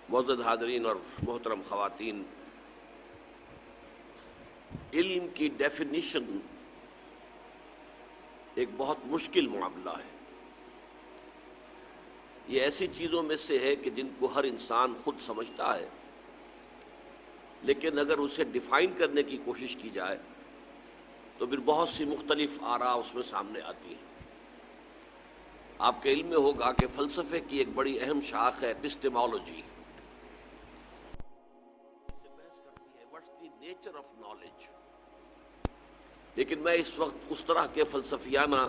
معزز حاضرین اور محترم خواتین، علم کی ڈیفینیشن ایک بہت مشکل معاملہ ہے۔ یہ ایسی چیزوں میں سے ہے کہ جن کو ہر انسان خود سمجھتا ہے، لیکن اگر اسے ڈیفائن کرنے کی کوشش کی جائے تو پھر بہت سی مختلف آراء اس میں سامنے آتی ہیں۔ آپ کے علم میں ہوگا کہ فلسفے کی ایک بڑی اہم شاخ ہے ایپسٹیمولوجی۔ نیچر آف نالج، لیکن میں اس وقت اس طرح کے فلسفیانہ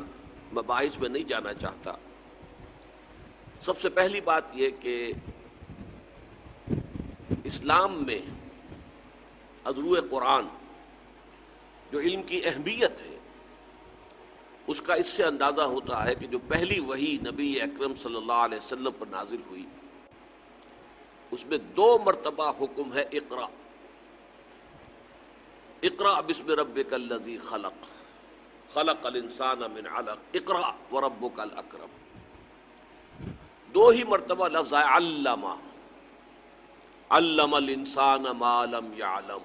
مباحث میں نہیں جانا چاہتا۔ سب سے پہلی بات یہ کہ اسلام میں ازروع قرآن جو علم کی اہمیت ہے، اس کا اس سے اندازہ ہوتا ہے کہ جو پہلی وحی نبی اکرم صلی اللہ علیہ وسلم پر نازل ہوئی، اس میں 2 مرتبہ حکم ہے اقرأ، اقرأ بسم ربک الذی خلق، خلق الانسان من علق، اقرأ وربک الاکرم۔ 2 ہی مرتبہ لفظ ہے علم، علم الانسان ما لم يعلم،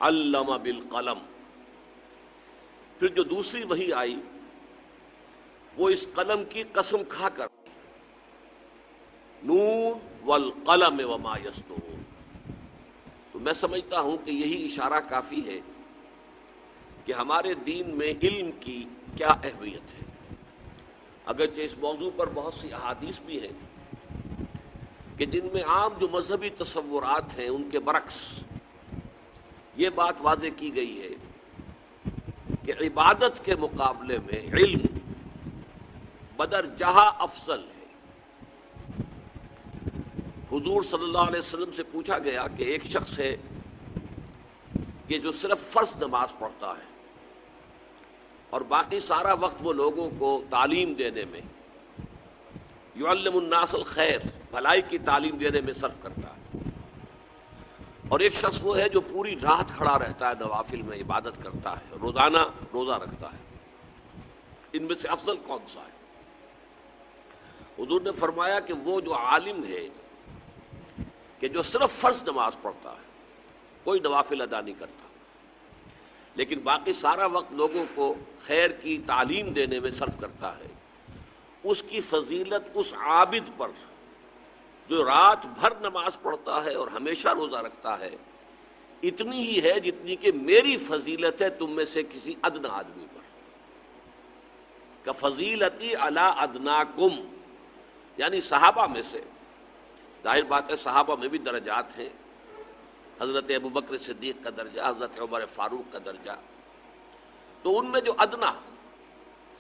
علم بالقلم۔ پھر جو دوسری وحی آئی وہ اس قلم کی قسم کھا کر، نون والقلم وما یسطرون۔ تو میں سمجھتا ہوں کہ یہی اشارہ کافی ہے کہ ہمارے دین میں علم کی کیا اہمیت ہے۔ اگرچہ اس موضوع پر بہت سی احادیث بھی ہیں کہ جن میں عام جو مذہبی تصورات ہیں ان کے برعکس یہ بات واضح کی گئی ہے کہ عبادت کے مقابلے میں علم بدرجہ افضل ہے۔ حضور صلی اللہ علیہ وسلم سے پوچھا گیا کہ ایک شخص ہے کہ جو صرف فرض نماز پڑھتا ہے اور باقی سارا وقت وہ لوگوں کو تعلیم دینے میں، یعلم الناس الخیر، بھلائی کی تعلیم دینے میں صرف کرتا ہے، اور ایک شخص وہ ہے جو پوری رات کھڑا رہتا ہے، نوافل میں عبادت کرتا ہے، روزانہ روزہ رکھتا ہے۔ ان میں سے افضل کون سا ہے؟ حضور نے فرمایا کہ وہ جو عالم ہے کہ جو صرف فرض نماز پڑھتا ہے، کوئی نوافل ادا نہیں کرتا، لیکن باقی سارا وقت لوگوں کو خیر کی تعلیم دینے میں صرف کرتا ہے، اس کی فضیلت اس عابد پر جو رات بھر نماز پڑھتا ہے اور ہمیشہ روزہ رکھتا ہے اتنی ہی ہے جتنی کہ میری فضیلت ہے تم میں سے کسی ادنا آدمی پر۔ کفضیلتی علی ادناکم، یعنی صحابہ میں سے، ظاہر بات ہے صحابہ میں بھی درجات ہیں، حضرت ابوبکر صدیق کا درجہ، حضرت عمر فاروق کا درجہ، تو ان میں جو ادنا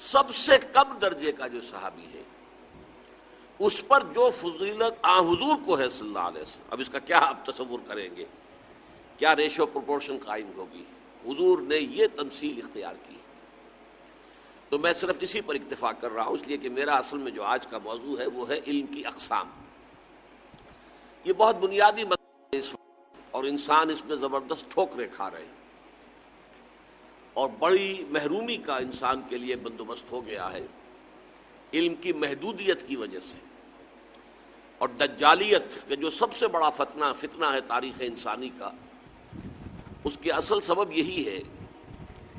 سب سے کم درجے کا جو صحابی ہے اس پر جو فضیلت حضور کو ہے صلی اللہ علیہ وسلم، اب اس کا کیا آپ تصور کریں گے، کیا ریشو پروپورشن قائم ہوگی؟ حضور نے یہ تمثیل اختیار کی۔ تو میں صرف اسی پر اکتفا کر رہا ہوں، اس لیے کہ میرا اصل میں جو آج کا موضوع ہے وہ ہے علم کی اقسام۔ یہ بہت بنیادی مسئلہ ہے اس وقت، اور انسان اس میں زبردست ٹھوکریں کھا رہے ہیں، اور بڑی محرومی کا انسان کے لیے بندوبست ہو گیا ہے علم کی محدودیت کی وجہ سے، اور دجالیت کہ جو سب سے بڑا فتنہ ہے تاریخ انسانی کا، اس کے اصل سبب یہی ہے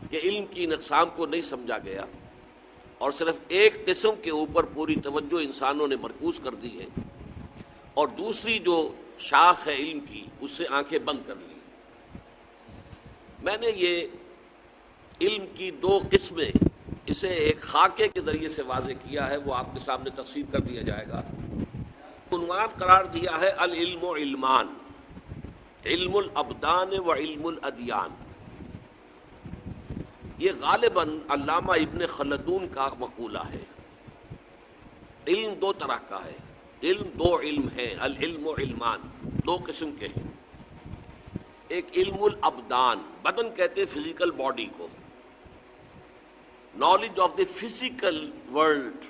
کہ علم کی ان اقسام کو نہیں سمجھا گیا، اور صرف ایک قسم کے اوپر پوری توجہ انسانوں نے مرکوز کر دی ہے، اور دوسری جو شاخ ہے علم کی اس سے آنکھیں بند کر لی۔ میں نے یہ علم کی 2 قسمیں اسے ایک خاکے کے ذریعے سے واضح کیا ہے، وہ آپ کے سامنے تقسیم کر دیا جائے گا۔ عنوان قرار دیا ہے العلم علمان، علم الابدان و علم الادیان۔ یہ غالباً علامہ ابن خلدون کا مقولہ ہے۔ علم 2 طرح کا ہے، علم 2 علم ہیں، العلم علمان، 2 قسم کے ہیں۔ ایک علم الابدان، بدن کہتے ہیں فزیکل باڈی کو، knowledge of the physical world,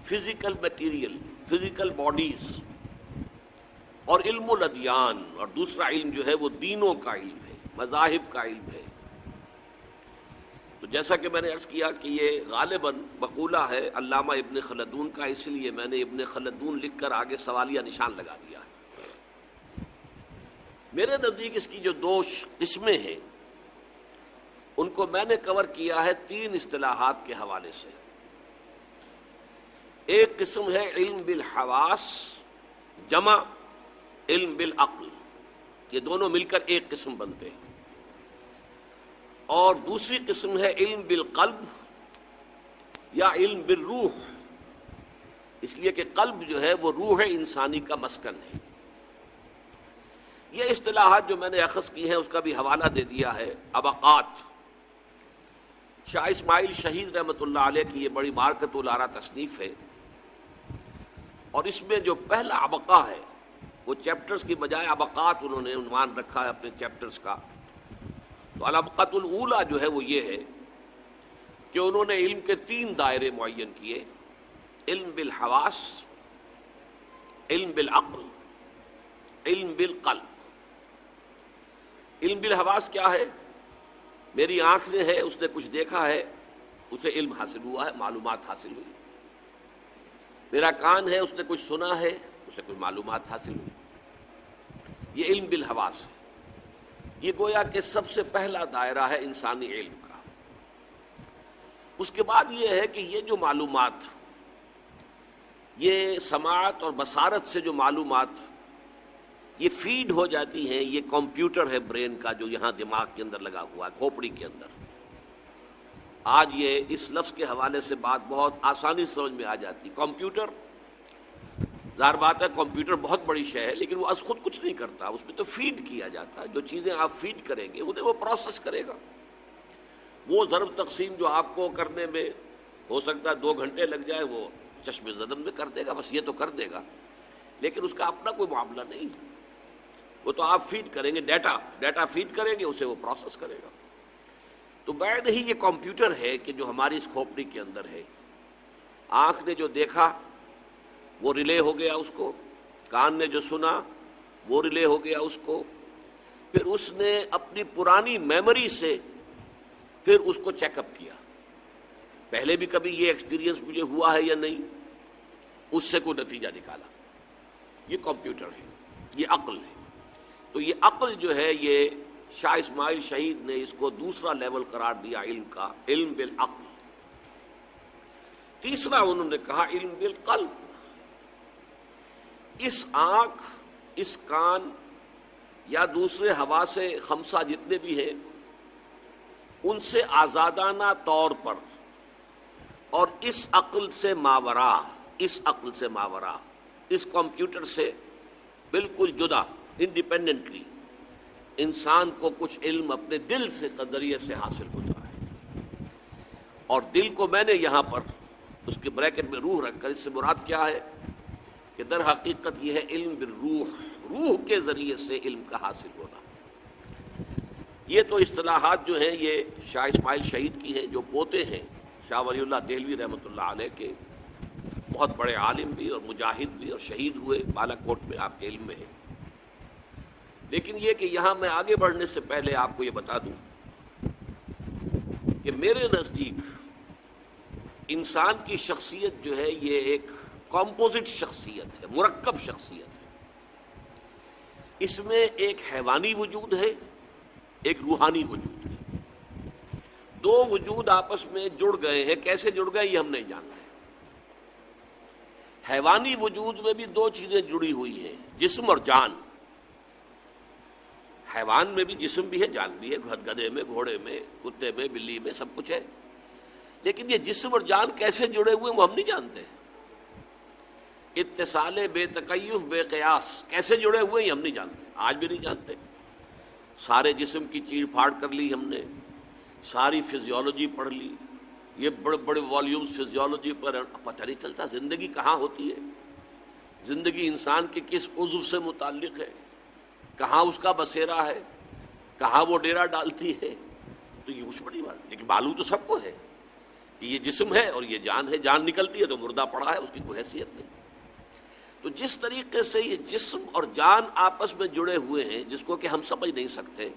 physical material, physical bodies, اور علم الادیان، اور دوسرا علم جو ہے وہ دینوں کا علم ہے، مذاہب کا علم ہے۔ تو جیسا کہ میں نے عرض کیا کہ یہ غالباً مقولہ ہے علامہ ابن خلدون کا، اس لیے میں نے ابن خلدون لکھ کر آگے سوالیہ نشان لگا دیا ہے۔ میرے نزدیک اس کی جو دو قسمیں ہیں ان کو میں نے کور کیا ہے 3 اصطلاحات کے حوالے سے۔ ایک قسم ہے علم بالحواس جمع علم بالعقل، یہ دونوں مل کر ایک قسم بنتے ہیں۔ اور دوسری قسم ہے علم بالقلب یا علم بالروح، اس لیے کہ قلب جو ہے وہ روح انسانی کا مسکن ہے۔ یہ اصطلاحات جو میں نے اخذ کی ہیں اس کا بھی حوالہ دے دیا ہے۔ ابقات، شاہ اسماعیل شہید رحمۃ اللہ علیہ کی یہ بڑی بارکۃ الارا تصنیف ہے، اور اس میں جو پہلا ابقہ ہے وہ چیپٹرز کی بجائے ابقات انہوں نے عنوان رکھا ہے اپنے چیپٹرز کا۔ تو الابقۃ الاولی جو ہے وہ یہ ہے کہ انہوں نے علم کے 3 دائرے معین کیے: علم بالحواس، علم بالعقل، علم بالقلب۔ علم بالحواس کیا ہے؟ میری آنکھ نے ہے، اس نے کچھ دیکھا ہے، اسے علم حاصل ہوا ہے، معلومات حاصل ہوئی۔ میرا کان ہے، اس نے کچھ سنا ہے، اسے کچھ معلومات حاصل ہوئی۔ یہ علم بالحواس ہے۔ یہ گویا کہ سب سے پہلا دائرہ ہے انسانی علم کا۔ اس کے بعد یہ ہے کہ یہ جو معلومات، یہ سماعت اور بصارت سے جو معلومات یہ فیڈ ہو جاتی ہیں، یہ کمپیوٹر ہے برین کا جو یہاں دماغ کے اندر لگا ہوا ہے، کھوپڑی کے اندر۔ آج یہ اس لفظ کے حوالے سے بات بہت آسانی سے سمجھ میں آ جاتی۔ کمپیوٹر، ظاہر بات ہے کمپیوٹر بہت بڑی شے ہے، لیکن وہ از خود کچھ نہیں کرتا، اس میں تو فیڈ کیا جاتا ہے۔ جو چیزیں آپ فیڈ کریں گے انہیں وہ پروسیس کرے گا۔ وہ ضرب تقسیم جو آپ کو کرنے میں ہو سکتا ہے 2 گھنٹے لگ جائے، وہ چشم زدن میں کر دے گا، بس یہ تو کر دے گا، لیکن اس کا اپنا کوئی معاملہ نہیں۔ وہ تو آپ فیڈ کریں گے، ڈیٹا فیڈ کریں گے، اسے وہ پروسیس کرے گا۔ تو بعد ہی یہ کمپیوٹر ہے کہ جو ہماری اس کھوپڑی کے اندر ہے۔ آنکھ نے جو دیکھا وہ ریلے ہو گیا اس کو، کان نے جو سنا وہ ریلے ہو گیا اس کو، پھر اس نے اپنی پرانی میموری سے پھر اس کو چیک اپ کیا، پہلے بھی کبھی یہ ایکسپیرینس مجھے ہوا ہے یا نہیں، اس سے کوئی نتیجہ نکالا۔ یہ کمپیوٹر ہے، یہ عقل ہے۔ تو یہ عقل جو ہے، یہ شاہ اسماعیل شہید نے اس کو دوسرا لیول قرار دیا علم کا، علم بالعقل۔ تیسرا انہوں نے کہا علم بالقلب۔ اس آنکھ، اس کان یا دوسرے حواس خمسہ جتنے بھی ہیں، ان سے آزادانہ طور پر اور اس عقل سے ماورا، اس عقل سے ماورا، اس کمپیوٹر سے بالکل جدا، انڈیپینڈنٹلی انسان کو کچھ علم اپنے دل سے ذریعے سے حاصل ہوتا ہے۔ اور دل کو میں نے یہاں پر اس کے بریکٹ میں روح رکھ کر، اس سے مراد کیا ہے کہ در حقیقت یہ ہے علم بالروح، روح کے ذریعے سے علم کا حاصل ہونا۔ یہ تو اصطلاحات جو ہیں یہ شاہ اسماعیل شہید کی ہیں، جو پوتے ہیں شاہ ولی اللہ دہلوی رحمۃ اللہ علیہ کے، بہت بڑے عالم بھی اور مجاہد بھی، اور شہید ہوئے بالا کوٹ میں، آپ کے علم میں ہے۔ لیکن یہ کہ یہاں میں آگے بڑھنے سے پہلے آپ کو یہ بتا دوں کہ میرے نزدیک انسان کی شخصیت جو ہے یہ ایک کمپوزٹ شخصیت ہے، مرکب شخصیت ہے۔ اس میں ایک حیوانی وجود ہے، ایک روحانی وجود ہے۔ دو وجود آپس میں جڑ گئے ہیں، کیسے جڑ گئے یہ ہم نہیں جانتے۔ حیوانی وجود میں بھی 2 چیزیں جڑی ہوئی ہیں، جسم اور جان۔ حیوان میں بھی جسم بھی ہے، جان بھی ہے، گدھے میں، گھوڑے میں، کتے میں، بلی میں، سب کچھ ہے، لیکن یہ جسم اور جان کیسے جڑے ہوئے وہ ہم نہیں جانتے۔ اتصال بے تکیف بے قیاس کیسے جڑے ہوئے یہ ہم نہیں جانتے، آج بھی نہیں جانتے۔ سارے جسم کی چیر پھاڑ کر لی ہم نے، ساری فزیولوجی پڑھ لی، یہ بڑے بڑے والیومز فزیولوجی پر، پتہ نہیں چلتا زندگی کہاں ہوتی ہے، زندگی انسان کے کس عضو سے متعلق ہے، کہاں اس کا بسیرا ہے، کہاں وہ ڈیرا ڈالتی ہے۔ تو یہ کچھ بڑی بات، لیکن معلوم تو سب کو ہے کہ یہ جسم ہے اور یہ جان ہے۔ جان نکلتی ہے تو مردہ پڑا ہے، اس کی کوئی حیثیت نہیں۔ تو جس طریقے سے یہ جسم اور جان آپس میں جڑے ہوئے ہیں، جس کو کہ ہم سمجھ نہیں سکتے،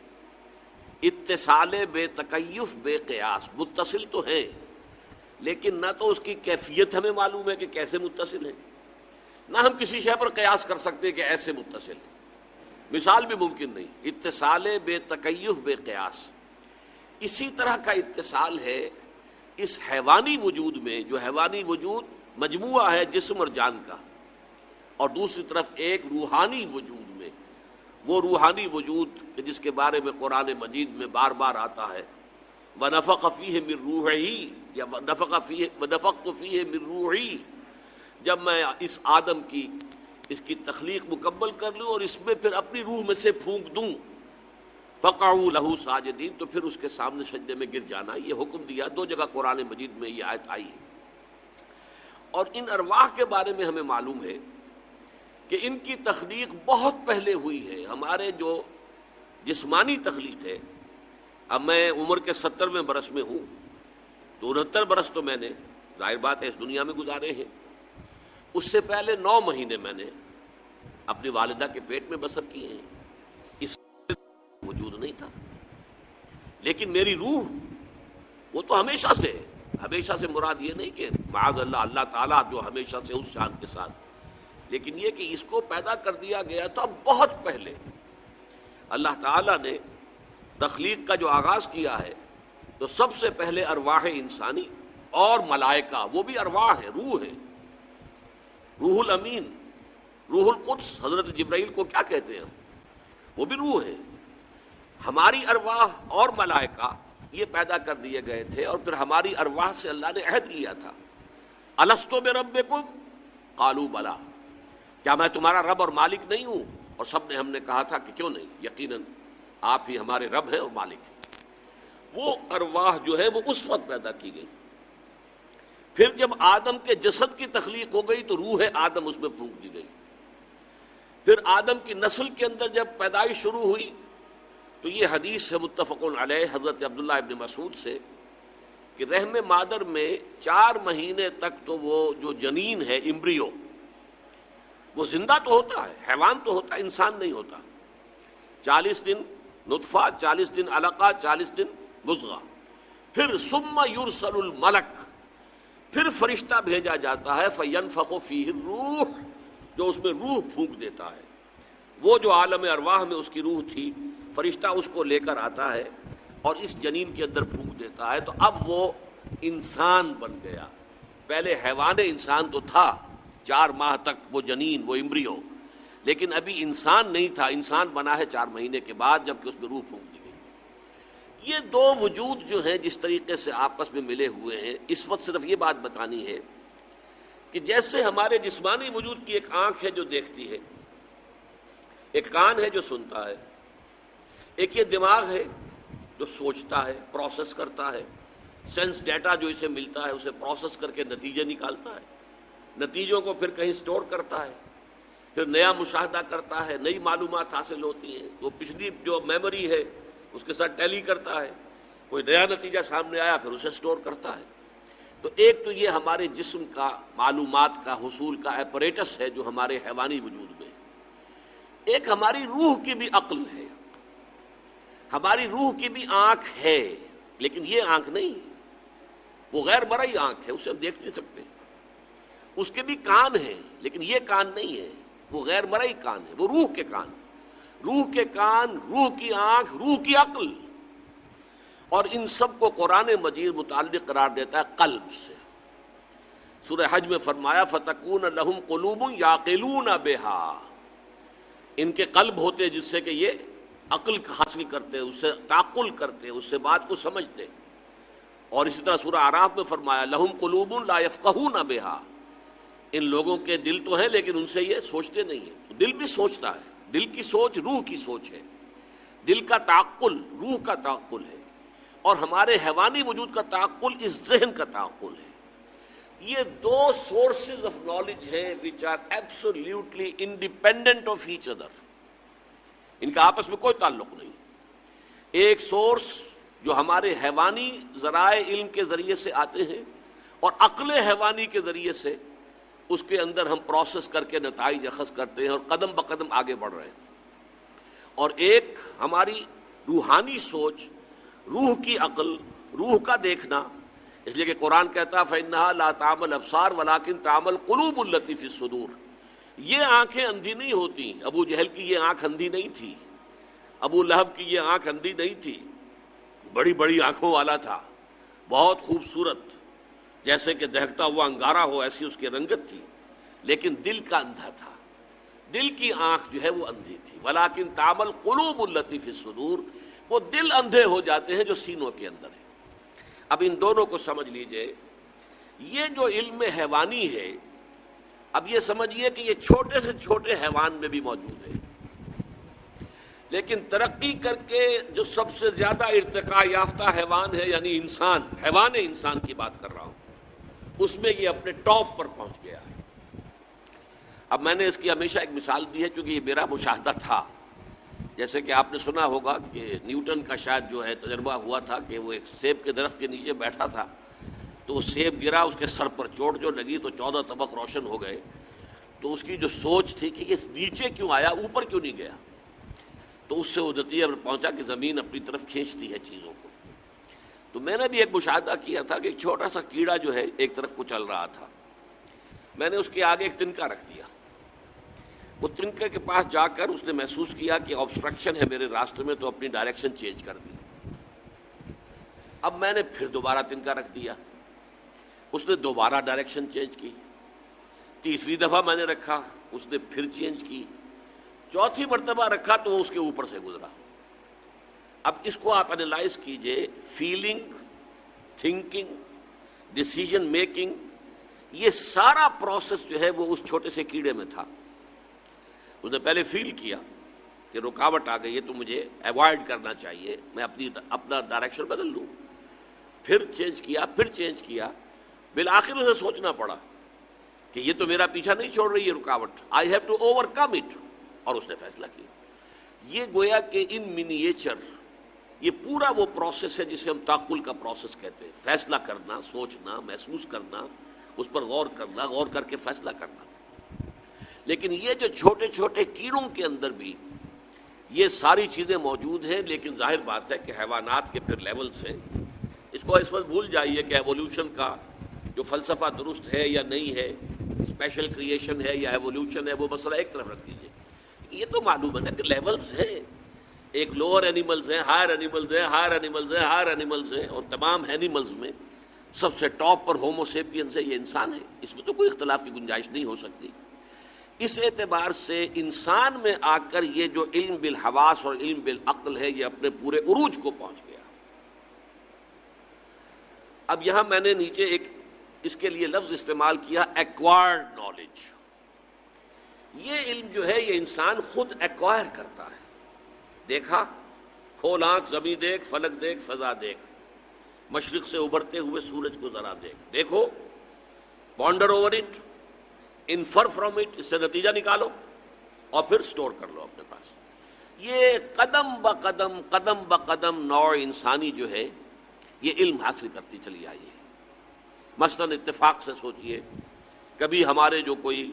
اتصال بے تکیف بے قیاس، متصل تو ہیں لیکن نہ تو اس کی کیفیت ہمیں معلوم ہے کہ کیسے متصل ہیں، نہ ہم کسی شے پر قیاس کر سکتے کہ ایسے متصل ہیں، مثال بھی ممکن نہیں۔ اتصال بے تکیف بے قیاس، اسی طرح کا اتصال ہے اس حیوانی وجود میں، جو حیوانی وجود مجموعہ ہے جسم اور جان کا، اور دوسری طرف ایک روحانی وجود میں، وہ روحانی وجود جس کے بارے میں قرآن مجید میں بار بار آتا ہے وَنَفَخَ فِيهِ مِن رُوحِهِ یا وَنَفَخْتُ فِيهِ مِن رُوحِي، جب میں اس آدم کی اس کی تخلیق مکمل کر لوں اور اس میں پھر اپنی روح میں سے پھونک دوں، فَقَعُوا لَهُ سَاجِدِينَ، تو پھر اس کے سامنے سجدے میں گر جانا، یہ حکم دیا۔ دو جگہ قرآن مجید میں یہ آیت آئی ہے۔ اور ان ارواح کے بارے میں ہمیں معلوم ہے کہ ان کی تخلیق بہت پہلے ہوئی ہے۔ ہمارے جو جسمانی تخلیق ہے، اب میں عمر کے 70ویں برس میں ہوں، تو 69 برس تو میں نے ظاہر بات ہے اس دنیا میں گزارے ہیں۔ اس سے پہلے 9 مہینے میں نے اپنی والدہ کے پیٹ میں بسر کیے ہیں، اس وجود نہیں تھا، لیکن میری روح وہ تو ہمیشہ سے ہے۔ ہمیشہ سے مراد یہ نہیں کہ معاذ اللہ اللہ تعالیٰ جو ہمیشہ سے اس شان کے ساتھ، لیکن یہ کہ اس کو پیدا کر دیا گیا تھا بہت پہلے۔ اللہ تعالیٰ نے تخلیق کا جو آغاز کیا ہے تو سب سے پہلے ارواح انسانی اور ملائکہ، وہ بھی ارواح ہے، روح ہے، روح الامین، روح القدس، حضرت جبرائیل کو کیا کہتے ہیں، وہ بھی روح ہے۔ ہماری ارواح اور ملائکہ یہ پیدا کر دیے گئے تھے، اور پھر ہماری ارواح سے اللہ نے عہد لیا تھا، الستو بربکم قالوا بلی، کیا میں تمہارا رب اور مالک نہیں ہوں؟ اور سب نے ہم نے کہا تھا کہ کیوں نہیں، یقیناً آپ ہی ہمارے رب ہیں اور مالک ہیں۔ وہ ارواح جو ہے وہ اس وقت پیدا کی گئی۔ پھر جب آدم کے جسد کی تخلیق ہو گئی تو روح آدم اس میں پھونک دی گئی۔ پھر آدم کی نسل کے اندر جب پیدائش شروع ہوئی تو یہ حدیث ہے متفق علیہ حضرت عبداللہ ابن مسعود سے کہ رحم مادر میں 4 مہینے تک تو وہ جو جنین ہے، امبریو، وہ زندہ تو ہوتا ہے، حیوان تو ہوتا ہے، انسان نہیں ہوتا۔ 40 دن نطفہ، 40 دن علقہ، 40 دن مضغہ، پھر ثم یرسل الملک، پھر فرشتہ بھیجا جاتا ہے، فینفخ فیہ الروح، جو اس میں روح پھونک دیتا ہے۔ وہ جو عالم ارواح میں اس کی روح تھی، فرشتہ اس کو لے کر آتا ہے اور اس جنین کے اندر پھونک دیتا ہے، تو اب وہ انسان بن گیا۔ پہلے حیوان انسان تو تھا 4 ماہ تک، وہ جنین، وہ امبریو، لیکن ابھی انسان نہیں تھا، انسان بنا ہے 4 مہینے کے بعد جبکہ اس میں روح پھونک دی گئی۔ یہ 2 وجود جو ہیں جس طریقے سے آپس میں ملے ہوئے ہیں، اس وقت صرف یہ بات بتانی ہے کہ جیسے ہمارے جسمانی وجود کی ایک آنکھ ہے جو دیکھتی ہے، ایک کان ہے جو سنتا ہے، ایک یہ دماغ ہے جو سوچتا ہے، پروسیس کرتا ہے، سینس ڈیٹا جو اسے ملتا ہے اسے پروسیس کر کے نتیجے نکالتا ہے، نتیجوں کو پھر کہیں سٹور کرتا ہے، پھر نیا مشاہدہ کرتا ہے، نئی معلومات حاصل ہوتی ہیں، وہ پچھلی جو میموری ہے اس کے ساتھ ٹیلی کرتا ہے، کوئی نیا نتیجہ سامنے آیا پھر اسے سٹور کرتا ہے۔ تو ایک تو یہ ہمارے جسم کا معلومات کا حصول کا ایپریٹس ہے جو ہمارے حیوانی وجود میں، ایک ہماری روح کی بھی عقل ہے، ہماری روح کی بھی آنکھ ہے، لیکن یہ آنکھ نہیں، وہ غیر مرئی آنکھ ہے، اسے ہم دیکھ نہیں سکتے۔ اس کے بھی کان ہیں لیکن یہ کان نہیں ہے، وہ غیر مرئی کان ہے، وہ روح کے کان، روح کے کان، روح کی آنکھ، روح کی عقل، اور ان سب کو قرآن مجید متعلق قرار دیتا ہے قلب سے۔ سورہ حج میں فرمایا فَتَكُونَ لَهُمْ قُلُوبٌ يَعْقِلُونَ بِهَا، ان کے قلب ہوتے جس سے کہ یہ عقل حاصل کرتے، اس سے تعقل کرتے، اس سے بات کو سمجھتے۔ اور اسی طرح سورہ اعراف میں فرمایا لَهُمْ قُلُوبٌ لَا يَفْقَهُونَ بِهَا، ان لوگوں کے دل تو ہیں لیکن ان سے یہ سوچتے نہیں ہیں۔ دل بھی سوچتا ہے، دل کی سوچ روح کی سوچ ہے، دل کا تعقل روح کا تعقل ہے، اور ہمارے حیوانی وجود کا تعقل اس ذہن کا تعقل ہے۔ یہ 2 سورسز آف نالج ہیں which are absolutely independent of each other، ان کا آپس میں کوئی تعلق نہیں۔ ایک سورس جو ہمارے حیوانی ذرائع علم کے ذریعے سے آتے ہیں اور عقل حیوانی کے ذریعے سے اس کے اندر ہم پروسیس کر کے نتائج اخذ کرتے ہیں اور قدم بقدم آگے بڑھ رہے ہیں، اور ایک ہماری روحانی سوچ، روح کی عقل، روح کا دیکھنا، اس لیے کہ قرآن کہتا ہے فَإِنَّهَا لَا تَعْمَى الْأَبْصَارُ وَلَكِن تَعْمَى الْقُلُوبُ الَّتِي فِي الصُّدُورِ۔ یہ آنکھیں اندھی نہیں ہوتی، ابو جہل کی یہ آنکھ اندھی نہیں تھی، ابو لہب کی یہ آنکھ اندھی نہیں تھی، بڑی بڑی آنکھوں والا تھا، بہت خوبصورت، جیسے کہ دہکتا ہوا انگارہ ہو ایسی اس کی رنگت تھی، لیکن دل کا اندھا تھا، دل کی آنکھ جو ہے وہ اندھی تھی۔ وَلَكِن تَعْمَى الْقُلُوبُ الَّتِي فِي الصُّدُورِ، وہ دل اندھے ہو جاتے ہیں جو سینوں کے اندر ہے۔ اب ان دونوں کو سمجھ لیجئے، یہ جو علم حیوانی ہے، اب یہ سمجھیے کہ یہ چھوٹے سے چھوٹے حیوان میں بھی موجود ہے، لیکن ترقی کر کے جو سب سے زیادہ ارتقاء یافتہ حیوان ہے، یعنی انسان، حیوان انسان کی بات کر رہا ہوں، اس میں یہ اپنے ٹاپ پر پہنچ گیا ہے۔ اب میں نے اس کی ہمیشہ ایک مثال دی ہے کیونکہ یہ میرا مشاہدہ تھا، جیسے کہ آپ نے سنا ہوگا کہ نیوٹن کا شاید جو ہے تجربہ ہوا تھا کہ وہ ایک سیب کے درخت کے نیچے بیٹھا تھا، تو وہ سیب گرا، اس کے سر پر چوٹ جو لگی تو 14 طبق روشن ہو گئے۔ تو اس کی جو سوچ تھی کہ یہ نیچے کیوں آیا، اوپر کیوں نہیں گیا، تو اس سے وہ نتیجے پر پہنچا کہ زمین اپنی طرف کھینچتی ہے چیزوں کو۔ تو میں نے بھی ایک مشاہدہ کیا تھا کہ ایک چھوٹا سا کیڑا جو ہے ایک طرف کو چل رہا تھا، میں نے اس کے آگے ایک تنکا رکھ دیا، وہ تنکے کے پاس جا کر اس نے محسوس کیا کہ آبسٹرکشن ہے میرے راستے میں، تو اپنی ڈائریکشن چینج کر دی۔ اب میں نے پھر دوبارہ تنکا رکھ دیا، اس نے دوبارہ ڈائریکشن چینج کی، تیسری دفعہ میں نے رکھا، اس نے پھر چینج کی، چوتھی مرتبہ رکھا تو وہ اس کے اوپر سے گزرا۔ اب اس کو آپ انالائز کیجئے، فیلنگ، تھنکنگ، ڈیسیژن میکنگ، یہ سارا پروسیس جو ہے وہ اس چھوٹے سے کیڑے میں تھا۔ اس نے پہلے فیل کیا کہ رکاوٹ آ گئی ہے تو مجھے ایوائڈ کرنا چاہیے، میں اپنا ڈائریکشن بدل لوں، پھر چینج کیا، پھر چینج کیا، بالآخر اسے سوچنا پڑا کہ یہ تو میرا پیچھا نہیں چھوڑ رہی ہے رکاوٹ، I have to overcome it, اور اس نے فیصلہ کیا۔ یہ گویا کہ ان منیچر یہ پورا وہ پروسیس ہے جسے ہم تعقل کا پروسیس کہتے ہیں، فیصلہ کرنا، سوچنا، محسوس کرنا، اس پر غور کرنا، غور کر کے فیصلہ کرنا۔ لیکن یہ جو چھوٹے چھوٹے کیڑوں کے اندر بھی یہ ساری چیزیں موجود ہیں، لیکن ظاہر بات ہے کہ حیوانات کے پھر لیولز ہیں۔ اس کو اس وقت بھول جائیے کہ ایوولوشن کا جو فلسفہ درست ہے یا نہیں ہے، اسپیشل کریشن ہے یا ایوولوشن ہے، وہ مسئلہ ایک طرف رکھ دیجیے۔ یہ تو معلوم ہے نا کہ لیولز ہیں، ایک لوور اینیملز ہیں، ہائر اینیملز ہیں، ہائر اینیملز ہیں، ہائر اینیملز ہیں، اور تمام اینیملز میں سب سے ٹاپ پر ہومو سیپینز ہے، یہ انسان ہے، اس میں تو کوئی اختلاف کی گنجائش نہیں ہو سکتی۔ اس اعتبار سے انسان میں آ کر یہ جو علم بالحواس اور علم بالعقل ہے، یہ اپنے پورے عروج کو پہنچ گیا۔ اب یہاں میں نے نیچے ایک اس کے لیے لفظ استعمال کیا، ایکوائرڈ نالج۔ یہ علم جو ہے یہ انسان خود ایکوائر کرتا ہے۔ دیکھا، کھول آنکھ، زمین دیکھ، فلک دیکھ، فضا دیکھ، مشرق سے ابھرتے ہوئے سورج کو ذرا دیکھ، دیکھو، ponder over it, infer from it, اس سے نتیجہ نکالو اور پھر سٹور کر لو اپنے پاس۔ یہ قدم بقدم، قدم بقدم نوع انسانی جو ہے یہ علم حاصل کرتی چلی آئی ہے۔ مثلاً اتفاق سے سوچئے، کبھی ہمارے جو کوئی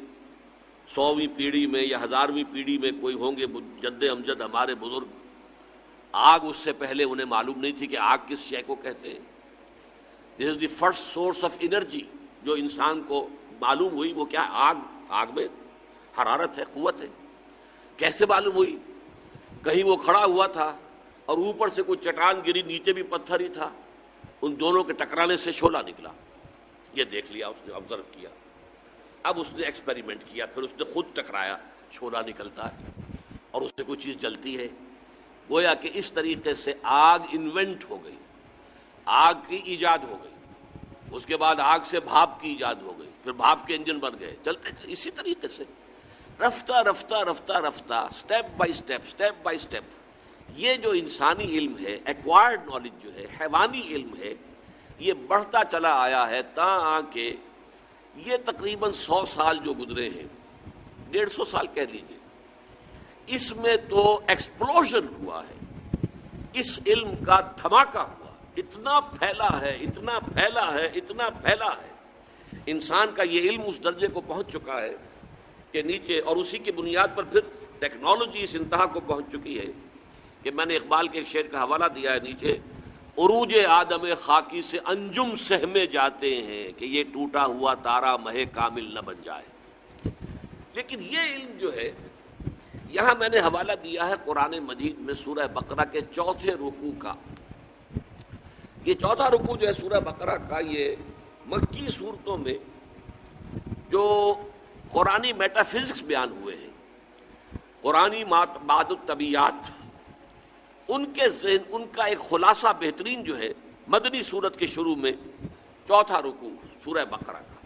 100ویں پیڑھی میں یا 1000ویں پیڑھی میں کوئی ہوں گے جد امجد ہمارے بزرگ، آگ اس سے پہلے انہیں معلوم نہیں تھی کہ آگ کس شے کو کہتے ہیں۔ This is the first source of energy جو انسان کو معلوم ہوئی، وہ کیا؟ آگ۔ آگ میں حرارت ہے، قوت ہے۔ کیسے معلوم ہوئی؟ کہیں وہ کھڑا ہوا تھا اور اوپر سے کوئی چٹان گری، نیچے بھی پتھر ہی تھا، ان دونوں کے ٹکرانے سے شعلہ نکلا، یہ دیکھ لیا اس نے، آبزرو کیا۔ اب اس نے ایکسپیریمنٹ کیا، پھر اس نے خود ٹکرایا، شعلہ نکلتا ہے اور اس سے کوئی چیز جلتی ہے۔ گویا کہ اس طریقے سے آگ انوینٹ ہو گئی، آگ کی ایجاد ہو گئی، اس کے بعد آگ سے بھاپ کی ایجاد ہو گئی، پھر بھاپ کے انجن بن گئے، چلتے اسی طریقے سے رفتہ رفتہ رفتہ رفتہ، step by step, step by step, یہ جو انسانی علم ہے، ایکوائرڈ نالج جو ہے، حیوانی علم ہے، یہ بڑھتا چلا آیا ہے تاں کہ یہ تقریباً 100 سال جو گزرے ہیں، 150 سال کہہ لیجیے، اس میں تو ایکسپلوژن ہوا ہے، اس علم کا دھماکہ ہوا، اتنا پھیلا ہے، اتنا پھیلا ہے، اتنا پھیلا ہے، انسان کا یہ علم اس درجے کو پہنچ چکا ہے کہ نیچے، اور اسی کی بنیاد پر پھر ٹیکنالوجی اس انتہا کو پہنچ چکی ہے کہ میں نے اقبال کے ایک شعر کا حوالہ دیا ہے نیچے، عروج آدم خاکی سے انجم سہمے جاتے ہیں کہ یہ ٹوٹا ہوا تارا مہ کامل نہ بن جائے۔ لیکن یہ علم جو ہے، یہاں میں نے حوالہ دیا ہے قرآن مجید میں سورہ بقرہ کے 4 رکوع کا۔ یہ 4 رکوع جو ہے سورہ بقرہ کا، یہ مکی صورتوں میں جو قرآنی میٹا فزکس بیان ہوئے ہیں، قرآنی بعد الطبیعات، ان کے ذہن، ان کا ایک خلاصہ بہترین جو ہے مدنی صورت کے شروع میں 4 رکوع سورہ بقرہ کا۔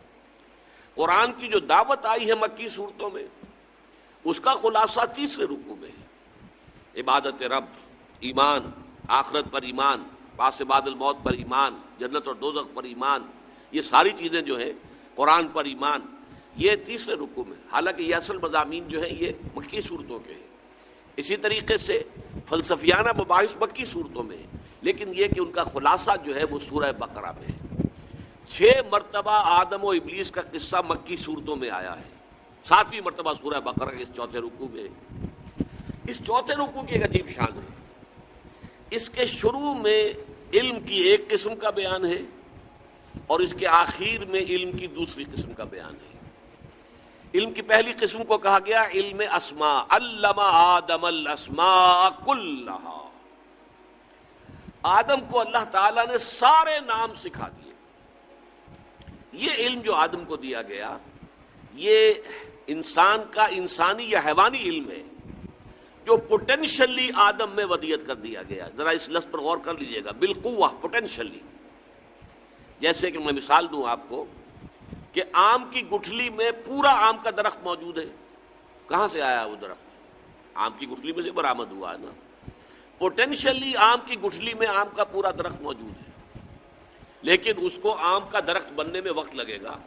قرآن کی جو دعوت آئی ہے مکی صورتوں میں، اس کا خلاصہ 3 رکوع میں ہے۔ عبادت رب، ایمان، آخرت پر ایمان، پاس بعد الموت پر ایمان، جنت اور دوزخ پر ایمان، یہ ساری چیزیں جو ہیں، قرآن پر ایمان، یہ 3 رکوع میں۔ حالانکہ یہ اصل مضامین جو ہیں یہ مکی صورتوں کے ہیں۔ اسی طریقے سے فلسفیانہ مباحث مکی صورتوں میں ہیں، لیکن یہ کہ ان کا خلاصہ جو ہے وہ سورہ بقرہ میں ہے۔ 6 مرتبہ آدم و ابلیس کا قصہ مکی صورتوں میں آیا ہے، 7ویں مرتبہ سورہ بقرہ کے اس 4 رکوع میں ہے۔ اس 4 رکوع کی ایک عجیب شان ہے، اس کے شروع میں علم کی ایک قسم کا بیان ہے اور اس کے آخر میں علم کی دوسری قسم کا بیان ہے۔ علم کی پہلی قسم کو کہا گیا علم اسماء، علم آدم الاسماء کلھا، آدم کو اللہ تعالیٰ نے سارے نام سکھا دیے۔ یہ علم جو آدم کو دیا گیا، یہ انسان کا انسانی یا حیوانی علم ہے جو پوٹینشلی آدم میں ودیت کر دیا گیا۔ ذرا اس لفظ پر غور کر لیجئے گا، بالقوہ، پوٹینشلی۔ جیسے کہ میں مثال دوں آپ کو کہ آم کی گٹھلی میں پورا آم کا درخت موجود ہے، کہاں سے آیا وہ درخت؟ آم کی گٹھلی میں سے برآمد ہوا ہے نا۔ پوٹینشلی آم کی گٹھلی میں آم کا پورا درخت موجود ہے، لیکن اس کو آم کا درخت بننے میں وقت لگے گا۔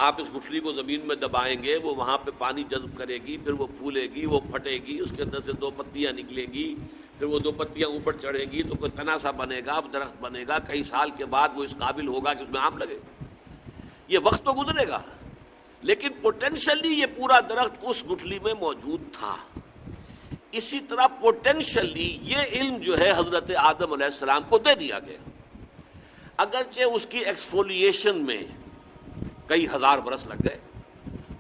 آپ اس گٹھلی کو زمین میں دبائیں گے، وہ وہاں پہ پانی جذب کرے گی، پھر وہ پھولے گی، وہ پھٹے گی، اس کے اندر سے 2 پتیاں نکلیں گی، پھر وہ 2 پتیاں اوپر چڑھیں گی تو کوئی تنا سا بنے گا، درخت بنے گا، کئی سال کے بعد وہ اس قابل ہوگا کہ اس میں آم لگے۔ یہ وقت تو گزرے گا، لیکن پوٹینشلی یہ پورا درخت اس گٹھلی میں موجود تھا۔ اسی طرح پوٹینشلی یہ علم جو ہے حضرت آدم علیہ السلام کو دے دیا گیا، اگرچہ اس کی ایکسفولیشن میں کئی ہزار برس لگ گئے،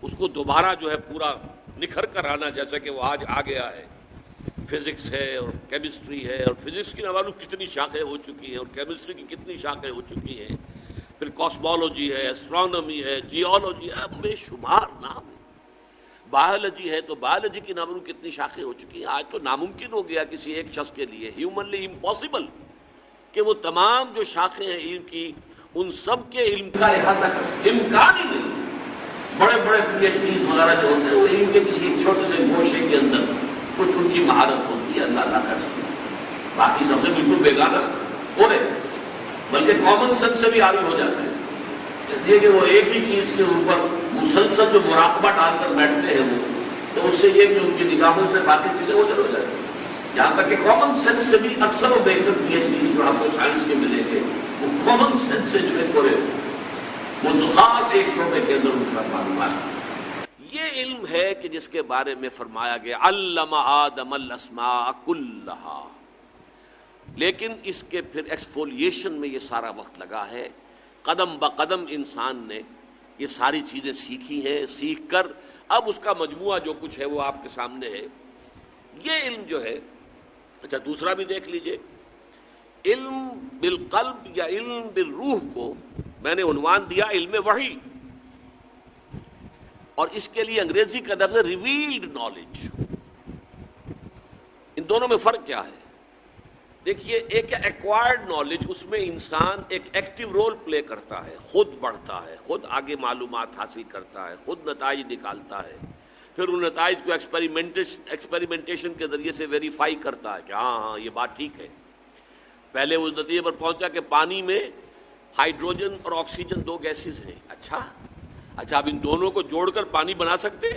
اس کو دوبارہ جو ہے پورا نکھر کر آنا، جیسا کہ وہ آج آ گیا ہے۔ فزکس ہے اور کیمسٹری ہے، اور فزکس کی نہ معلوم کتنی شاخیں ہو چکی ہیں، اور کیمسٹری کی کتنی شاخیں ہو چکی ہیں، پھر کاسمولوجی ہے، ایسٹرونومی ہے، جیولوجی ہے، بے شمار نام ہے۔ بایولوجی ہے تو بایولوجی کی نہ معلوم کتنی شاخیں ہو چکی ہیں۔ آج تو ناممکن ہو گیا کسی ایک شخص کے لیے، ہیومنلی امپاسبل، کہ وہ تمام جو شاخیں ہیں علم کی، ان سب کے علم کا احاطہ کر، امکان ہی نہیں۔ بڑے بڑے پی ایچ ڈیز وغیرہ جو ہوتے ہیں وہ علم کے کسی چھوٹے سے گوشے کے اندر کچھ ان کی مہارت ہوتی ہے، اللہ کر سکتے ہیں، باقی سب سے بالکل بیگانہ ہو رہے، بلکہ کامن سینس سے بھی عاری ہو جاتے ہیں، اس لیے کہ وہ ایک ہی چیز کے اوپر مسلسل جو مراقبہ ڈال کر بیٹھتے ہیں وہ، تو اس سے یہ کہ ان کی نگاہوں سے باقی چیزیں اوجھل ہو جاتی ہیں۔ یہاں تک کہ کامن سینس سے بھی اکثر و بیشتر پی ایچ ڈیز جو آپ کو سائنس کے ملیں گے، وہ کامن سینس سے جو ہے پورے وہ خاص ایک شعبے کے اندر ان کا معلومات۔ یہ علم ہے کہ جس کے بارے میں فرمایا گیا علم آدم الاسماء کلھا، لیکن اس کے پھر ایکسفولیشن میں یہ سارا وقت لگا ہے۔ قدم بقدم انسان نے یہ ساری چیزیں سیکھی ہیں، سیکھ کر اب اس کا مجموعہ جو کچھ ہے وہ آپ کے سامنے ہے۔ یہ علم جو ہے، اچھا دوسرا بھی دیکھ لیجئے، علم بالقلب یا علم بالروح کو میں نے عنوان دیا علم وحی، اور اس کے لیے انگریزی کا لفظ ہے ریویلڈ نالج۔ ان دونوں میں فرق کیا ہے؟ دیکھیے، ایک ایکوائرڈ نالج، اس میں انسان ایک ایکٹیو رول پلے کرتا ہے، خود بڑھتا ہے، خود آگے معلومات حاصل کرتا ہے، خود نتائج نکالتا ہے، پھر ان نتائج کو ایکسپیریمنٹیشن کے ذریعے سے ویریفائی کرتا ہے کہ ہاں یہ بات ٹھیک ہے۔ پہلے اس نتیجے پر پہنچا کہ پانی میں ہائیڈروجن اور آکسیجن 2 گیسز ہیں، اچھا اب ان دونوں کو جوڑ کر پانی بنا سکتے؟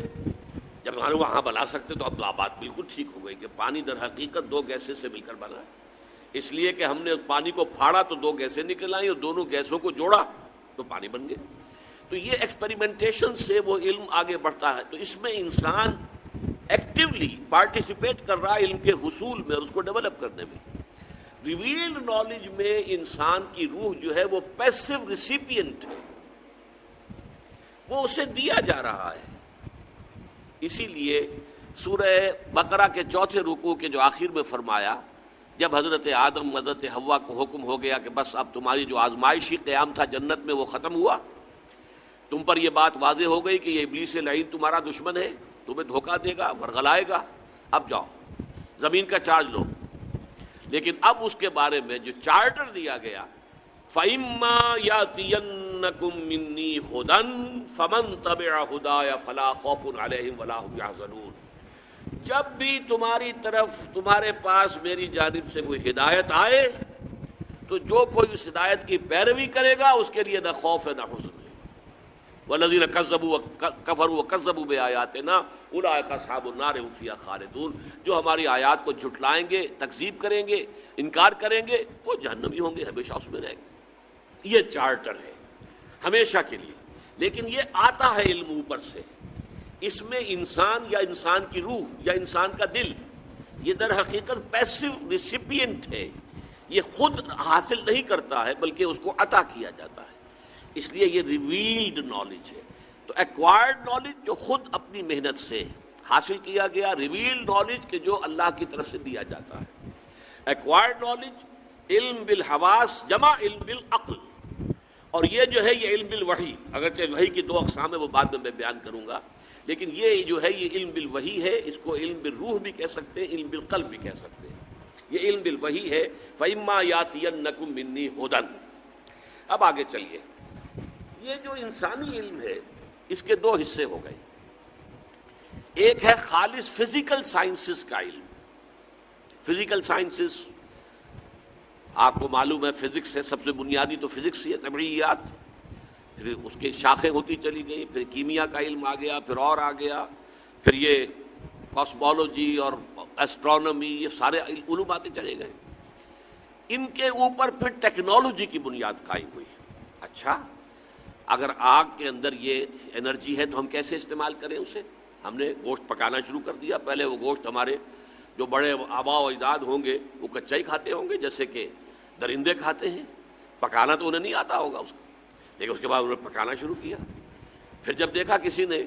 جب ہم وہاں بنا سکتے تو اب بات بالکل ٹھیک ہو گئی کہ پانی در حقیقت 2 گیسز سے مل کر بنا ہے، اس لیے کہ ہم نے پانی کو پھاڑا تو 2 گیسیں نکل آئیں، اور دونوں گیسوں کو جوڑا تو پانی بن گئے۔ تو یہ ایکسپیریمنٹیشن سے وہ علم آگے بڑھتا ہے۔ تو اس میں انسان ایکٹیو ایکٹیولی پارٹیسپیٹ کر رہا ہے علم کے حصول میں اور اس کو ڈیولپ کرنے میں. ریویلڈ نالج میں انسان کی روح جو ہے وہ پیسو ریسیپینٹ ہے، وہ اسے دیا جا رہا ہے. اسی لیے سورہ بقرہ کے 4 رکوع کے جو آخر میں فرمایا، جب حضرت آدم حضرت حوا کو حکم ہو گیا کہ بس اب تمہاری جو آزمائشی قیام تھا جنت میں وہ ختم ہوا، تم پر یہ بات واضح ہو گئی کہ یہ ابلیس لعین تمہارا دشمن ہے، تمہیں دھوکہ دے گا، ورغلائے گا، اب جاؤ زمین کا چارج لو. لیکن اب اس کے بارے میں جو چارٹر دیا گیا، فَإِمَّا يَأْتِيَنَّكُم مِّنِّي هُدًى فَمَن تَبِعَ هُدَايَ فَلَا خَوْفٌ عَلَيْهِمْ وَلَا هُمْ يَحْزَنُونَ. جب بھی تمہاری طرف تمہارے پاس میری جانب سے کوئی ہدایت آئے تو جو کوئی اس ہدایت کی پیروی کرے گا اس کے لیے نہ خوف ہے نہ حزن ہے. وَالَّذِينَ كَفَرُوا وَكَذَّبُوا بِآيَاتِنَا أُولَٰئِكَ أَصْحَابُ النَّارِ هُمْ فِيهَا خَالِدُونَ. جو ہماری آیات کو جھٹلائیں گے، تکذیب کریں گے، انکار کریں گے، وہ جہنمی ہوں گے، ہمیشہ اس میں رہیں گے. یہ چارٹر ہے ہمیشہ کے لیے. لیکن یہ آتا ہے علم اوپر سے. اس میں انسان یا انسان کی روح یا انسان کا دل یہ در حقیقت پیسو ریسیپینٹ ہے، یہ خود حاصل نہیں کرتا ہے بلکہ اس کو عطا کیا جاتا ہے. اس لیے یہ ریویلڈ نالج ہے. تو ایکوائرڈ نالج جو خود اپنی محنت سے حاصل کیا گیا، ریویلڈ نالج کہ جو اللہ کی طرف سے دیا جاتا ہے. ایکوائرڈ نالج علم بالحواس جمع علم بالعقل، اور یہ جو ہے یہ علم بالوحی. اگرچہ وحی کی 2 اقسام ہے وہ بعد میں بیان کروں گا، لیکن یہ جو ہے یہ علم بالوحی ہے. اس کو علم بالروح بھی کہہ سکتے ہیں، علم بالقلب بھی کہہ سکتے ہیں. یہ علم بالوحی ہے. فَإِمَّا يَأْتِيَنَّكُم مِّنِّي هُدًى. اب آگے چلیے. یہ جو انسانی علم ہے اس کے 2 حصے ہو گئے. ایک ہے خالص فزیکل سائنسز کا علم. فزیکل سائنسز آپ کو معلوم ہے فزکس ہے، سب سے بنیادی تو فزکس ہی ہے، طبیعیات. پھر اس کی شاخیں ہوتی چلی گئی، پھر کیمیا کا علم آ گیا، پھر اور آ گیا، پھر یہ کاسمولوجی اور ایسٹرونومی، یہ سارے علوم آتے چلے گئے. ان کے اوپر پھر ٹیکنالوجی کی بنیاد قائم ہوئی. اچھا، اگر آگ کے اندر یہ انرجی ہے تو ہم کیسے استعمال کریں اسے؟ ہم نے گوشت پکانا شروع کر دیا. پہلے وہ گوشت ہمارے جو بڑے آبا و اجداد ہوں گے وہ کچا ہی کھاتے ہوں گے، جیسے کہ درندے کھاتے ہیں. پکانا تو انہیں نہیں آتا ہوگا اس کو، لیکن اس کے بعد انہوں نے پکانا شروع کیا. پھر جب دیکھا کسی نے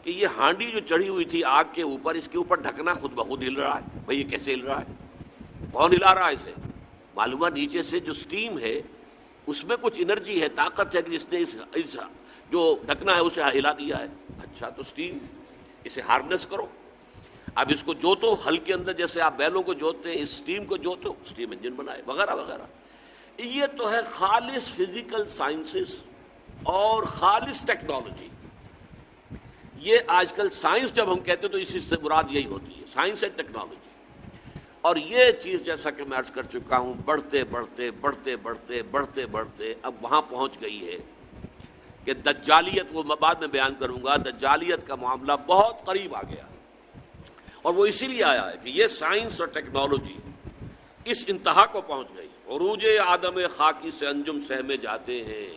کہ یہ ہانڈی جو چڑھی ہوئی تھی آگ کے اوپر، اس کے اوپر ڈھکنا خود بخود ہل رہا ہے. بھئی یہ کیسے ہل رہا ہے؟ کون ہلا رہا ہے اسے؟ معلوم ہے نیچے سے جو سٹیم ہے اس میں کچھ انرجی ہے، طاقت ہے کہ جس نے اس جو ڈھکنا ہے اسے ہلا دیا ہے. اچھا، تو سٹیم اسے ہارنس کرو. اب اس کو جوتو ہل کے اندر، جیسے آپ بیلوں کو جوتتے ہیں، اس سٹیم کو جوتو، سٹیم انجن بنائے، وغیرہ وغیرہ. یہ تو ہے خالص فزیکل سائنسز اور خالص ٹیکنالوجی. یہ آج کل سائنس جب ہم کہتے ہیں تو اسی سے مراد یہی ہوتی ہے، سائنس اینڈ ٹیکنالوجی. اور یہ چیز جیسا کہ میں عرض کر چکا ہوں بڑھتے بڑھتے بڑھتے بڑھتے بڑھتے بڑھتے اب وہاں پہنچ گئی ہے کہ دجالیت، وہ میں بعد میں بیان کروں گا، دجالیت کا معاملہ بہت قریب آ گیا. اور وہ اسی لیے آیا ہے کہ یہ سائنس اور ٹیکنالوجی اس انتہا کو پہنچ گئی. عروج آدم خاکی سے انجم سہمے جاتے ہیں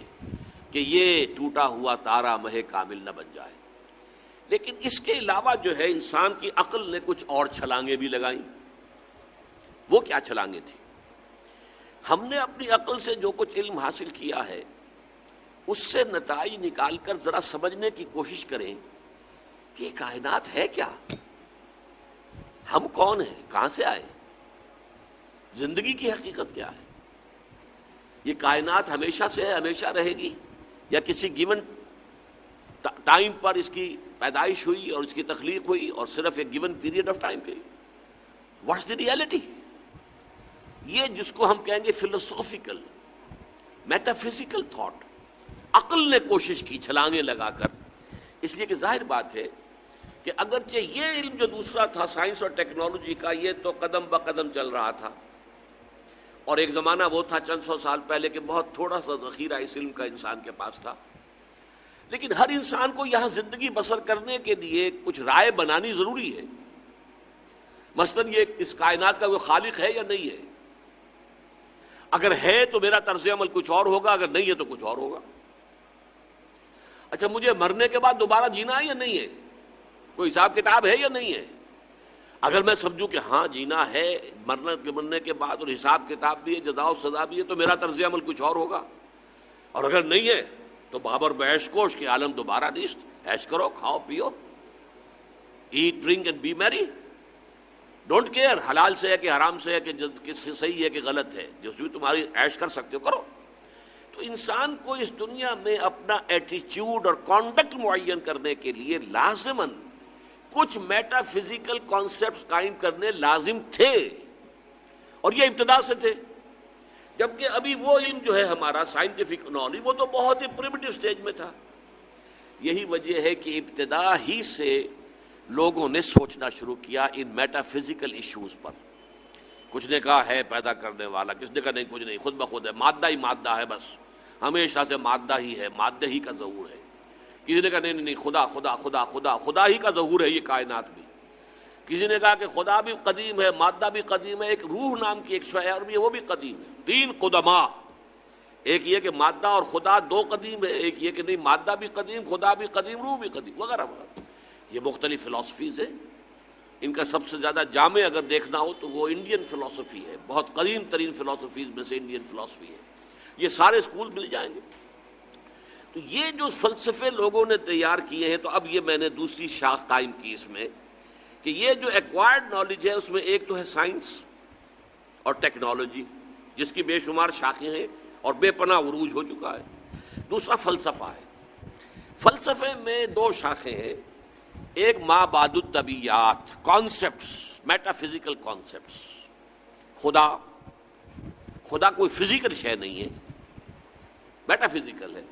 کہ یہ ٹوٹا ہوا تارا مہ کامل نہ بن جائے. لیکن اس کے علاوہ جو ہے انسان کی عقل نے کچھ اور چھلانگیں بھی لگائیں. وہ کیا چھلانگیں تھیں؟ ہم نے اپنی عقل سے جو کچھ علم حاصل کیا ہے اس سے نتائج نکال کر ذرا سمجھنے کی کوشش کریں کہ کائنات ہے کیا، ہم کون ہیں، کہاں سے آئے، زندگی کی حقیقت کیا ہے. یہ کائنات ہمیشہ سے ہے، ہمیشہ رہے گی، یا کسی گیون ٹائم پر اس کی پیدائش ہوئی اور اس کی تخلیق ہوئی اور صرف ایک گیون پیریڈ آف ٹائم کے لیے. What's the reality? یہ جس کو ہم کہیں گے فلسافیکل میٹافزیکل تھاٹ، عقل نے کوشش کی چھلانگیں لگا کر. اس لیے کہ ظاہر بات ہے کہ اگرچہ یہ علم جو دوسرا تھا سائنس اور ٹیکنالوجی کا، یہ تو قدم بقدم چل رہا تھا، اور ایک زمانہ وہ تھا چند سو سال پہلے کہ بہت تھوڑا سا ذخیرہ اس علم کا انسان کے پاس تھا. لیکن ہر انسان کو یہاں زندگی بسر کرنے کے لیے کچھ رائے بنانی ضروری ہے. مثلاً یہ اس کائنات کا کوئی خالق ہے یا نہیں ہے؟ اگر ہے تو میرا طرز عمل کچھ اور ہوگا، اگر نہیں ہے تو کچھ اور ہوگا. اچھا، مجھے مرنے کے بعد دوبارہ جینا ہے یا نہیں ہے؟ کوئی حساب کتاب ہے یا نہیں ہے؟ اگر میں سمجھوں کہ ہاں جینا ہے مرنے کے بعد اور حساب کتاب بھی ہے، جزا و سزا بھی ہے، تو میرا طرز عمل کچھ اور ہوگا. اور اگر نہیں ہے تو بابر بیش کوش کے عالم دوبارہ نیست. عیش کرو، کھاؤ پیو، ایٹ ڈرنک اینڈ بی میری. ڈونٹ کیئر حلال سے ہے کہ حرام سے ہے کہ صحیح ہے کہ غلط ہے، جس بھی تمہاری عیش کر سکتے ہو کرو. تو انسان کو اس دنیا میں اپنا ایٹیچیوڈ اور کانڈکٹ معین کرنے کے لیے لازماً کچھ میٹا فزیکل کانسیپٹس قائم کرنے لازم تھے، اور یہ ابتدا سے تھے. جبکہ ابھی وہ علم جو ہے ہمارا سائنٹیفک نالج وہ تو بہت ہی پریمیٹو سٹیج میں تھا. یہی وجہ ہے کہ ابتدا ہی سے لوگوں نے سوچنا شروع کیا ان میٹا فزیکل ایشوز پر. کچھ نے کہا ہے پیدا کرنے والا، کس نے کہا نہیں کچھ نہیں، خود بخود ہے، مادہ ہی مادہ ہے، بس ہمیشہ سے مادہ ہی ہے، مادہ ہی کا ظہور ہے. کسی نے کہا نہیں نہیں خدا خدا خدا خدا خدا ہی کا ظہور ہے یہ کائنات بھی. کسی نے کہا کہ خدا بھی قدیم ہے، مادہ بھی قدیم ہے، ایک روح نام کی ایک شے اور بھی ہے وہ بھی قدیم ہے. تین قدما، ایک یہ کہ مادہ اور خدا دو قدیم ہے، ایک یہ کہ نہیں مادہ بھی قدیم، خدا بھی قدیم، روح بھی قدیم، وغیرہ وغیرہ. یہ مختلف فلاسفیز ہیں. ان کا سب سے زیادہ جامع اگر دیکھنا ہو تو وہ انڈین فلاسفی ہے. بہت قدیم ترین فلاسفیز میں سے انڈین فلاسفی ہے. یہ سارے اسکول مل جائیں گے. تو یہ جو فلسفے لوگوں نے تیار کیے ہیں، تو اب یہ میں نے دوسری شاخ قائم کی اس میں کہ یہ جو ایکوائرڈ نالج ہے اس میں ایک تو ہے سائنس اور ٹیکنالوجی جس کی بے شمار شاخیں ہیں اور بے پناہ عروج ہو چکا ہے. دوسرا فلسفہ ہے. فلسفے میں دو شاخیں ہیں. ایک ما بعد الطبیعیات، کانسیپٹس، میٹا فزیکل کانسیپٹس. خدا کوئی فزیکل شے نہیں ہے، میٹا فزیکل ہے.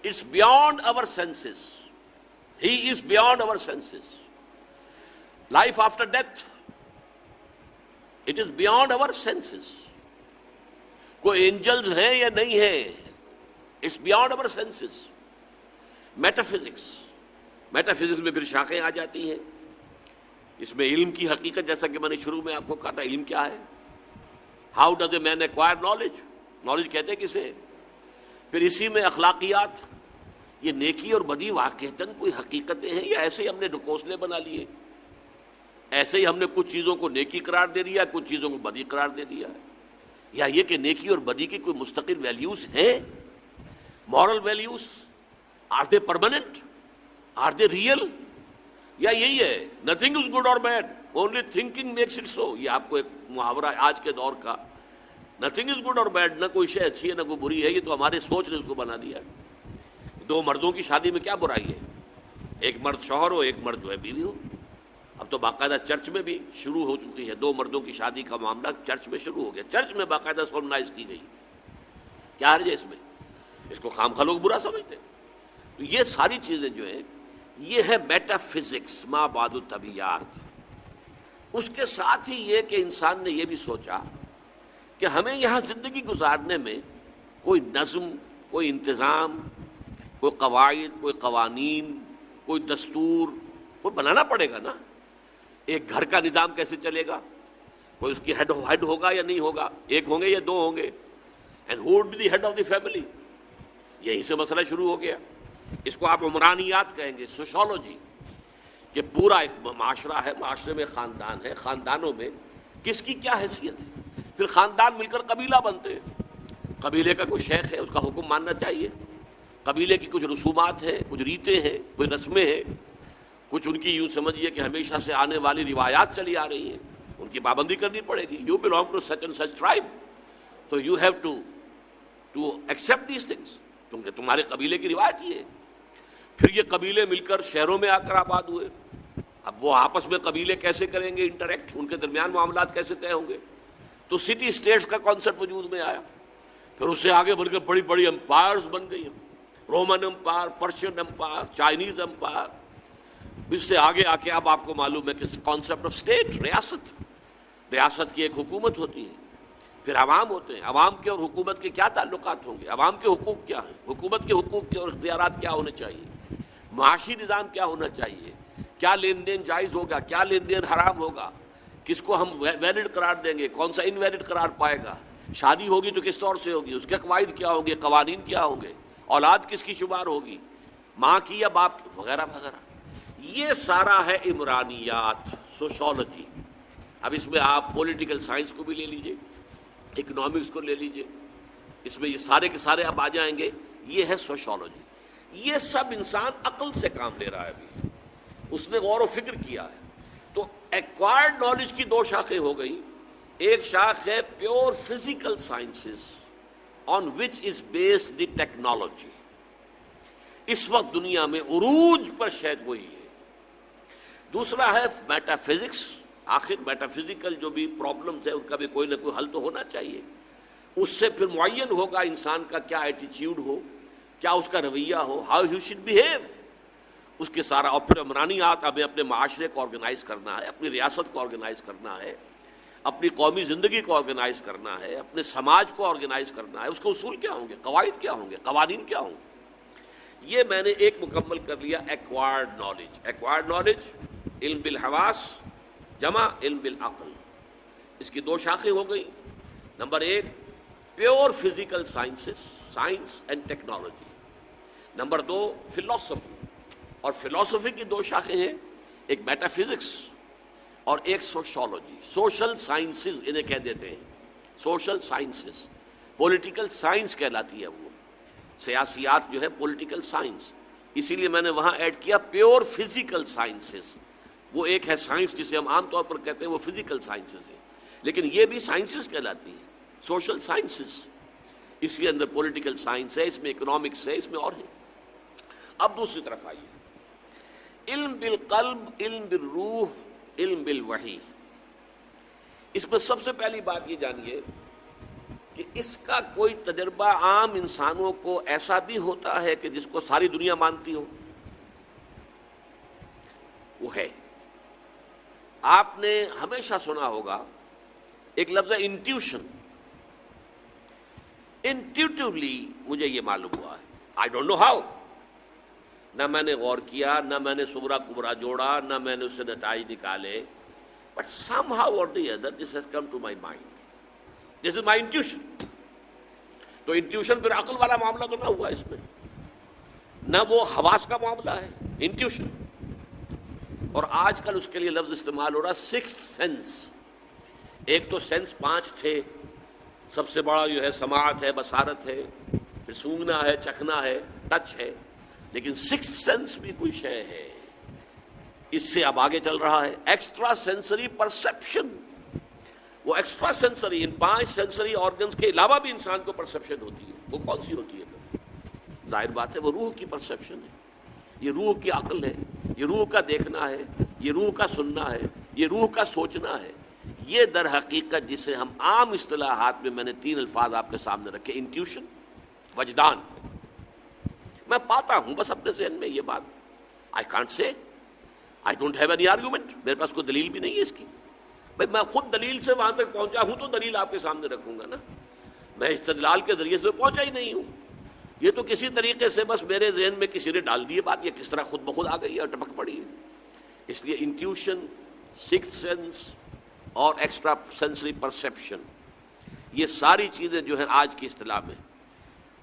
It's beyond our senses. He is beyond our senses. Life after death, it is beyond our senses. کوئی اینجلز ہیں یا نہیں ہیں، it's beyond our senses. Metaphysics. Metaphysics میں پھر شاخیں آ جاتی ہیں. اس میں علم کی حقیقت، جیسا کہ میں نے شروع میں آپ کو کہا تھا علم کیا ہے. How does a man acquire knowledge. Knowledge کہتے کسے. پھر اسی میں اخلاقیات. یہ نیکی اور بدی واقعتاً کوئی حقیقتیں ہیں یا ایسے ہی ہم نے ڈھکوسلے بنا لیے، ایسے ہی ہم نے کچھ چیزوں کو نیکی قرار دے دیا، کچھ چیزوں کو بدی قرار دے دیا ہے. یا یہ کہ نیکی اور بدی کی کوئی مستقل ویلیوز ہیں، moral values. Are they permanent, are they real, یا یہی ہے nothing is good or bad, only thinking makes it so. یہ آپ کو ایک محاورہ آج کے دور کا، nothing is good or bad, نہ کوئی شے اچھی ہے نہ کوئی بری ہے، یہ تو ہمارے سوچ نے اس کو بنا دیا. دو مردوں کی شادی میں کیا برائی ہے، ایک مرد شوہر ہو، ایک مرد جو ہے بیوی ہو. اب تو باقاعدہ چرچ میں بھی شروع ہو چکی ہے، دو مردوں کی شادی کا معاملہ چرچ میں شروع ہو گیا. چرچ میں باقاعدہ سولمنائز کی گئی. کیا حرج ہے اس میں، اس کو خام خواہ لوگ برا سمجھتے ہیں. تو یہ ساری چیزیں جو ہیں یہ ہے میٹا فزکس، ما بعد الطبیعیات. اس کے ساتھ ہی یہ کہ انسان نے یہ بھی سوچا کہ ہمیں یہاں زندگی گزارنے میں کوئی نظم، کوئی انتظام، کوئی قواعد، کوئی قوانین، کوئی دستور کوئی بنانا پڑے گا نا. ایک گھر کا نظام کیسے چلے گا، کوئی اس کی ہیڈ ہوگا یا نہیں ہوگا، ایک ہوں گے یا دو ہوں گے. And who would be the head of the family. یہیں سے مسئلہ شروع ہو گیا. اس کو آپ عمرانیات کہیں گے، سوشولوجی، کہ پورا ایک معاشرہ ہے، معاشرے میں خاندان ہے، خاندانوں میں کس کی کیا حیثیت ہے. پھر خاندان مل کر قبیلہ بنتے ہیں. قبیلے کا کوئی شیخ ہے، اس کا حکم ماننا چاہیے. قبیلے کی کچھ رسومات ہیں، کچھ ریتیں ہیں، کچھ رسمیں ہیں، کچھ ان کی یوں سمجھیے کہ ہمیشہ سے آنے والی روایات چلی آ رہی ہیں، ان کی پابندی کرنی پڑے گی. You belong to such and such tribe, تو you have to accept these things, کیونکہ تمہارے قبیلے کی روایت یہ ہے. پھر یہ قبیلے مل کر شہروں میں آ کر آباد ہوئے. اب وہ آپس میں قبیلے کیسے کریں گے انٹریکٹ، ان کے درمیان معاملات کیسے طے ہوں گے. تو سٹی اسٹیٹس کا کانسیپٹ وجود میں آیا. پھر اس سے آگے بڑھ کر بڑی بڑی امپائرز بن گئی، Roman empire, Persian empire, Chinese empire. اس سے آگے آ کے اب آپ کو معلوم ہے کہ کانسیپٹ آف اسٹیٹ، ریاست کی ایک حکومت ہوتی ہے. پھر عوام ہوتے ہیں. عوام کے اور حکومت کے کیا تعلقات ہوں گے، عوام کے حقوق کیا ہیں، حکومت کے حقوق کے اور اختیارات کیا ہونے چاہیے، معاشی نظام کیا ہونا چاہیے، کیا لین دین جائز ہوگا، کیا لین دین حرام ہوگا، کس کو ہم ویلڈ قرار دیں گے، کون سا انویلڈ قرار پائے گا، شادی ہوگی تو کس طور سے ہوگی، اس کے قواعد کیا ہوں گے، قوانین کیا ہوں گے، اولاد کس کی شمار ہوگی، ماں کی یا باپ کی، وغیرہ وغیرہ. یہ سارا ہے عمرانیات، سوشولوجی۔ اب اس میں آپ پولیٹیکل سائنس کو بھی لے لیجئے، اکنامکس کو لے لیجئے، اس میں یہ سارے کے سارے اب آ جائیں گے۔ یہ ہے سوشولوجی۔ یہ سب انسان عقل سے کام لے رہا ہے ابھی، اس نے غور و فکر کیا ہے۔ تو ایکوائرڈ نالج کی دو شاخیں ہو گئی۔ ایک شاخ ہے pure physical sciences on which is based the technology. اس وقت دنیا میں عروج پر شاید وہی ہے۔ دوسرا ہے میٹا فزکس۔ آخر میٹا فزیکل جو بھی پرابلمز ہیں ان کا بھی کوئی نہ کوئی حل تو ہونا چاہیے۔ اس سے پھر معین ہوگا انسان کا کیا ایٹیچیوڈ ہو، کیا اس کا رویہ ہو، ہاؤ ہی شوڈ بیہیو، اس کے سارا۔ اور پھر عمرانیات، ہمیں اپنے معاشرے کو آرگنائز کرنا ہے، اپنی ریاست کو آرگنائز کرنا ہے، اپنی قومی زندگی کو آرگنائز کرنا ہے، اپنے سماج کو آرگنائز کرنا ہے۔ اس کے اصول کیا ہوں گے، قواعد کیا ہوں گے، قوانین کیا ہوں گے۔ یہ میں نے ایک مکمل کر لیا، ایکوائرڈ نالج۔ ایکوائرڈ نالج علم بالحواس جمع علم بالعقل، اس کی دو شاخیں ہو گئی۔ نمبر ایک pure physical sciences, science and technology. Number دو فلسفی، اور فلسفی کی دو شاخیں ہیں، ایک میٹا فزکس اور ایک سوشولوجی۔ سوشل سائنسز انہیں کہہ دیتے ہیں، سوشل سائنسز۔ پولیٹیکل سائنس کہلاتی ہے وہ، سیاسیات جو ہے پولیٹیکل سائنس، اسی لیے میں نے وہاں ایڈ کیا پیور فزیکل سائنسز۔ وہ ایک ہے سائنس جسے ہم عام طور پر کہتے ہیں، وہ فزیکل سائنسز ہے، لیکن یہ بھی سائنسز کہلاتی ہیں، سوشل سائنسز۔ اس کے اندر پولیٹیکل سائنس ہے، اس میں اکنامکس ہے، اس میں اور ہے۔ اب دوسری طرف آئیے، علم بالقلب، علم بالروح، علم بالوحی۔ اس میں سب سے پہلی بات یہ جانیے کہ اس کا کوئی تجربہ عام انسانوں کو ایسا بھی ہوتا ہے کہ جس کو ساری دنیا مانتی ہو؟ وہ ہے۔ آپ نے ہمیشہ سنا ہوگا ایک لفظ ہے انٹیوشن۔ انٹیوٹیولی مجھے یہ معلوم ہوا ہے، آئی ڈونٹ نو ہاؤ، نہ میں نے غور کیا، نہ میں نے صغرا کبرا جوڑا، نہ میں نے اس سے نتائج نکالے، but somehow or the other this has come to my mind, this is my intuition. تو انٹیوشن پھر عقل والا معاملہ تو نہ ہوا اس میں، نہ وہ حواس کا معاملہ ہے، انٹیوشن۔ اور آج کل اس کے لیے لفظ استعمال ہو رہا سکس سینس۔ ایک تو سینس 5 تھے، سب سے بڑا جو ہے سماعت ہے، بصارت ہے، پھر سونگنا ہے، چکھنا ہے، ٹچ ہے، لیکن سکس سینس بھی کوئی شے ہے۔ اس سے اب آگے چل رہا ہے ایکسٹرا سینسری پرسیپشن۔ وہ ایکسٹرا سینسری، ان 5 سینسری آرگنز کے علاوہ بھی انسان کو پرسیپشن ہوتی ہے۔ وہ کون سی ہوتی ہے پھر؟ ظاہر بات ہے وہ روح کی پرسیپشن ہے، یہ روح کی عقل ہے، یہ روح کا دیکھنا ہے، یہ روح کا سننا ہے، یہ روح کا سوچنا ہے۔ یہ در حقیقت جسے ہم عام اصطلاحات میں نے 3 الفاظ آپ کے سامنے رکھے، انٹیوشن، وجدان۔ میں پاتا ہوں بس اپنے ذہن میں یہ بات، I can't say, I don't have any argument, میرے پاس کوئی دلیل بھی نہیں ہے اس کی۔ بھائی میں خود دلیل سے وہاں تک پہنچا ہوں تو دلیل آپ کے سامنے رکھوں گا نا، میں استدلال کے ذریعے سے پہنچا ہی نہیں ہوں۔ یہ تو کسی طریقے سے بس میرے ذہن میں کسی نے ڈال دی ہے بات، یہ کس طرح خود بخود آ گئی ہے اور ٹپک پڑی ہے۔ اس لیے انٹیوشن، سکس سینس اور ایکسٹرا سینسری پرسیپشن، یہ ساری چیزیں جو ہیں آج کی اصطلاح میں،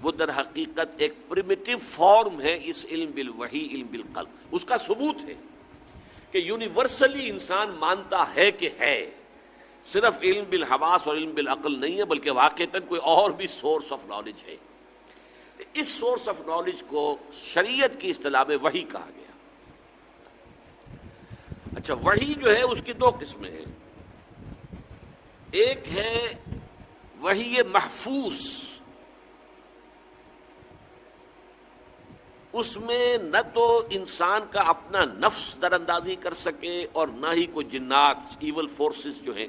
وہ در حقیقت ایک پریمیٹیو فارم ہے اس علم بالوحی، علم بالقلب۔ اس کا ثبوت ہے کہ یونیورسلی انسان مانتا ہے کہ ہے، صرف علم بالحواس اور علم بالعقل نہیں ہے، بلکہ واقعتاً کوئی اور بھی سورس آف نالج ہے۔ اس سورس آف نالج کو شریعت کی اصطلاح میں وحی کہا گیا۔ اچھا، وحی جو ہے اس کی 2 قسمیں ہیں۔ ایک ہے وحی محفوظ، اس میں نہ تو انسان کا اپنا نفس در اندازی کر سکے اور نہ ہی کوئی جنات، ایول فورسز جو ہیں،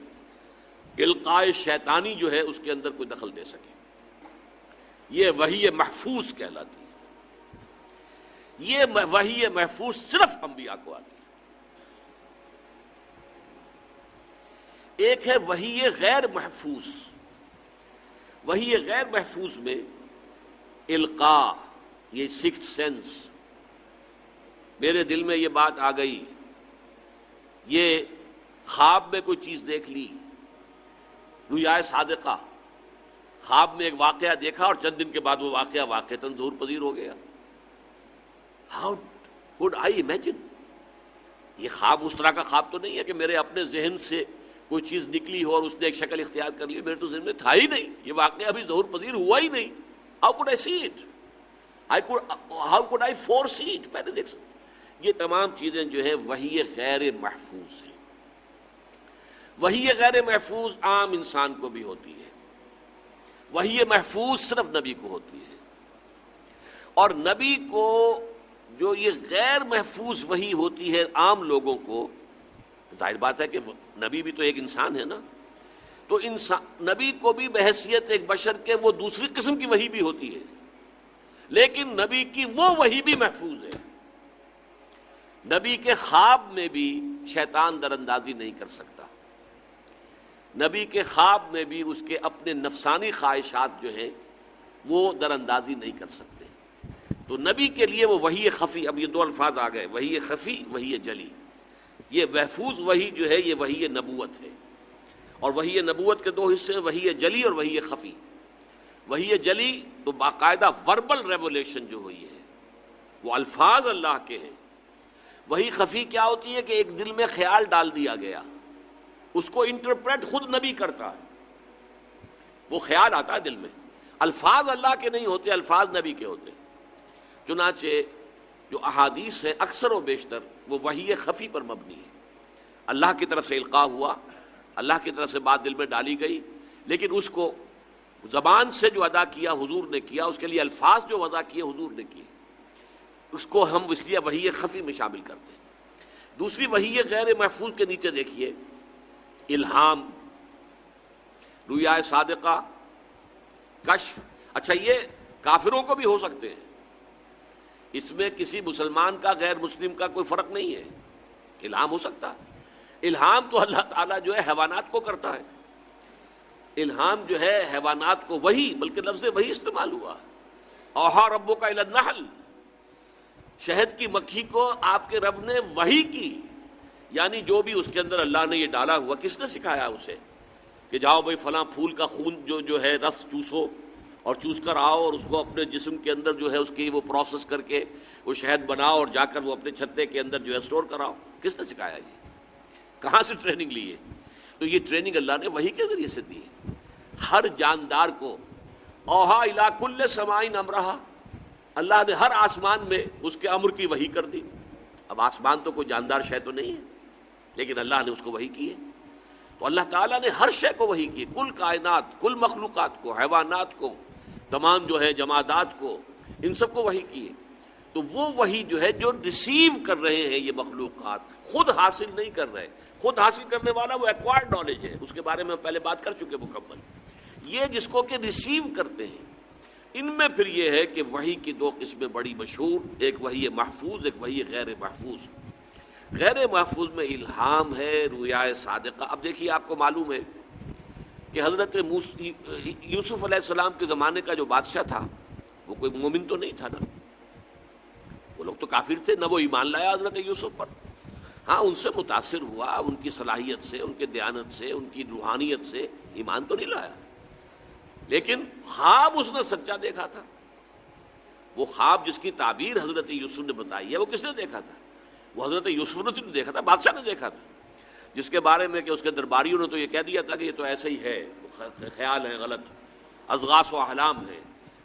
القائے شیطانی جو ہے اس کے اندر کوئی دخل دے سکے۔ یہ وحی محفوظ کہلاتی ہے۔ یہ وحی محفوظ صرف انبیاء کو آتی ہے۔ ایک ہے وحی غیر محفوظ۔ وحی غیر محفوظ میں القاء، یہ سکس سینس، میرے دل میں یہ بات آ گئی، یہ خواب میں کوئی چیز دیکھ لی، رؤیا صادقہ، خواب میں ایک واقعہ دیکھا اور چند دن کے بعد وہ واقعہ واقعتاً ظہور پذیر ہو گیا۔ How could I imagine? یہ خواب اس طرح کا خواب تو نہیں ہے کہ میرے اپنے ذہن سے کوئی چیز نکلی ہو اور اس نے ایک شکل اختیار کر لی، میرے تو ذہن میں تھا ہی نہیں، یہ واقعہ ابھی ظہور پذیر ہوا ہی نہیں. How could I see it, how could I foresee it. پہلے دیکھ سکتے یہ تمام چیزیں جو ہے وحی غیر محفوظ ہیں. وحی غیر محفوظ عام انسان کو بھی ہوتی ہے، وحی محفوظ صرف نبی کو ہوتی ہے. اور نبی کو جو یہ غیر محفوظ وحی ہوتی ہے عام لوگوں کو، ظاہر بات ہے کہ نبی بھی تو ایک انسان ہے نا، تو نبی کو بھی بحیثیت ایک بشر کے وہ دوسری قسم کی وحی بھی ہوتی ہے، لیکن نبی کی وہ وحی بھی محفوظ ہے. نبی کے خواب میں بھی شیطان در اندازی نہیں کر سکتا، نبی کے خواب میں بھی اس کے اپنے نفسانی خواہشات جو ہیں وہ در اندازی نہیں کر سکتے. تو نبی کے لیے وہ وحی خفی، اب یہ دو الفاظ آ گئے، وحی خفی، وحی جلی. یہ محفوظ وحی جو ہے یہ وحی نبوت ہے، اور وحی نبوت کے دو حصے ہیں، وحی جلی اور وحی خفی. وحی جلی تو باقاعدہ وربل ریولیشن جو ہوئی ہے وہ الفاظ اللہ کے ہیں. وحی خفی کیا ہوتی ہے کہ ایک دل میں خیال ڈال دیا گیا، اس کو انٹرپریٹ خود نبی کرتا ہے، وہ خیال آتا ہے دل میں، الفاظ اللہ کے نہیں ہوتے، الفاظ نبی کے ہوتے ہیں. چنانچہ جو احادیث ہیں اکثر و بیشتر وہ وحی خفی پر مبنی ہے. اللہ کی طرف سے القاء ہوا، اللہ کی طرف سے بات دل میں ڈالی گئی، لیکن اس کو زبان سے جو ادا کیا حضور نے کیا، اس کے لیے الفاظ جو وضع کیے حضور نے کیے، اس کو ہم اس لیے وحی خفی میں شامل کرتے ہیں. دوسری وحی غیر محفوظ کے نیچے دیکھیے، الہام، رؤیا صادقہ، کشف. اچھا یہ کافروں کو بھی ہو سکتے ہیں، اس میں کسی مسلمان کا غیر مسلم کا کوئی فرق نہیں ہے، الہام ہو سکتا ہے. الہام تو اللہ تعالیٰ جو ہے حیوانات کو کرتا ہے، الہام جو ہے حیوانات کو، وہی بلکہ لفظ وہی استعمال ہوا، اوحا ربک الی النحل، شہد کی مکھی کو آپ کے رب نے وحی کی، یعنی جو بھی اس کے اندر اللہ نے یہ ڈالا ہوا، کس نے سکھایا اسے کہ جاؤ بھائی فلاں پھول کا خون جو ہے رس چوسو اور چوس کر آؤ اور اس کو اپنے جسم کے اندر جو ہے اس کی وہ پروسیس کر کے وہ شہد بناؤ اور جا کر وہ اپنے چھتے کے اندر جو ہے اسٹور کراؤ. کس نے سکھایا؟ یہ کہاں سے ٹریننگ لی ہے؟ تو یہ ٹریننگ اللہ نے وحی کے ذریعے سے دی ہے. ہر جاندار کو اوحا الی کل سماء امرہا، اللہ نے ہر آسمان میں اس کے امر کی وحی کر دی. اب آسمان تو کوئی جاندار شے تو نہیں ہے، لیکن اللہ نے اس کو وحی کی ہے. تو اللہ تعالیٰ نے ہر شے کو وحی کی، کل کائنات، کل مخلوقات کو، حیوانات کو، تمام جو ہے جمادات کو، ان سب کو وحی کی ہے. تو وہ وحی جو ہے جو ریسیو کر رہے ہیں یہ مخلوقات، خود حاصل نہیں کر رہے. خود حاصل کرنے والا وہ ایکوائرڈ نالج ہے، اس کے بارے میں پہلے بات کر چکے مکمل. یہ جس کو کہ ریسیو کرتے ہیں، ان میں پھر یہ ہے کہ وحی کی دو قسمیں بڑی مشہور، ایک وحی محفوظ، ایک وحی غیر محفوظ. غیر محفوظ میں الہام ہے، رؤیا صادقہ. اب دیکھیے آپ کو معلوم ہے کہ حضرت یوسف علیہ السلام کے زمانے کا جو بادشاہ تھا وہ کوئی مومن تو نہیں تھا نا، وہ لوگ تو کافر تھے، نہ وہ ایمان لایا حضرت یوسف پر. ہاں ان سے متاثر ہوا، ان کی صلاحیت سے، ان کے دیانت سے، ان کی روحانیت سے، ایمان تو نہیں لایا، لیکن خواب اس نے سچا دیکھا تھا. وہ خواب جس کی تعبیر حضرت یوسف نے بتائی ہے وہ کس نے دیکھا تھا؟ وہ حضرت یوسف نے تو دیکھا تھا، بادشاہ نے دیکھا تھا، جس کے بارے میں کہ اس کے درباریوں نے تو یہ کہہ دیا تھا کہ یہ تو ایسے ہی ہے، خیال ہے، غلط اضغاث و احلام ہے.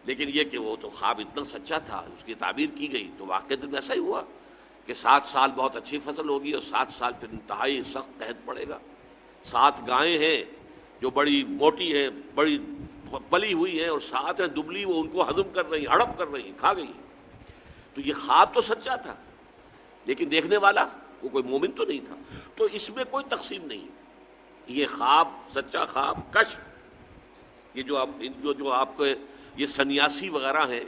لیکن یہ کہ وہ تو خواب اتنا سچا تھا، اس کی تعبیر کی گئی تو واقعہ میں ایسا ہی ہوا کہ 7 سال بہت اچھی فصل ہوگی اور 7 سال پھر انتہائی سخت قحط پڑے گا. 7 گائیں ہیں جو بڑی موٹی ہیں، بڑی پلی ہوئی ہیں، اور 7 ہیں دبلی، وہ ان کو ہضم کر رہی، ہڑپ کر رہی، کھا گئی. تو یہ خواب تو سچا تھا، لیکن دیکھنے والا وہ کوئی مومن تو نہیں تھا. تو اس میں کوئی تقسیم نہیں. یہ خواب، سچا خواب، کشف، یہ جو آپ کو یہ سنیاسی وغیرہ ہیں،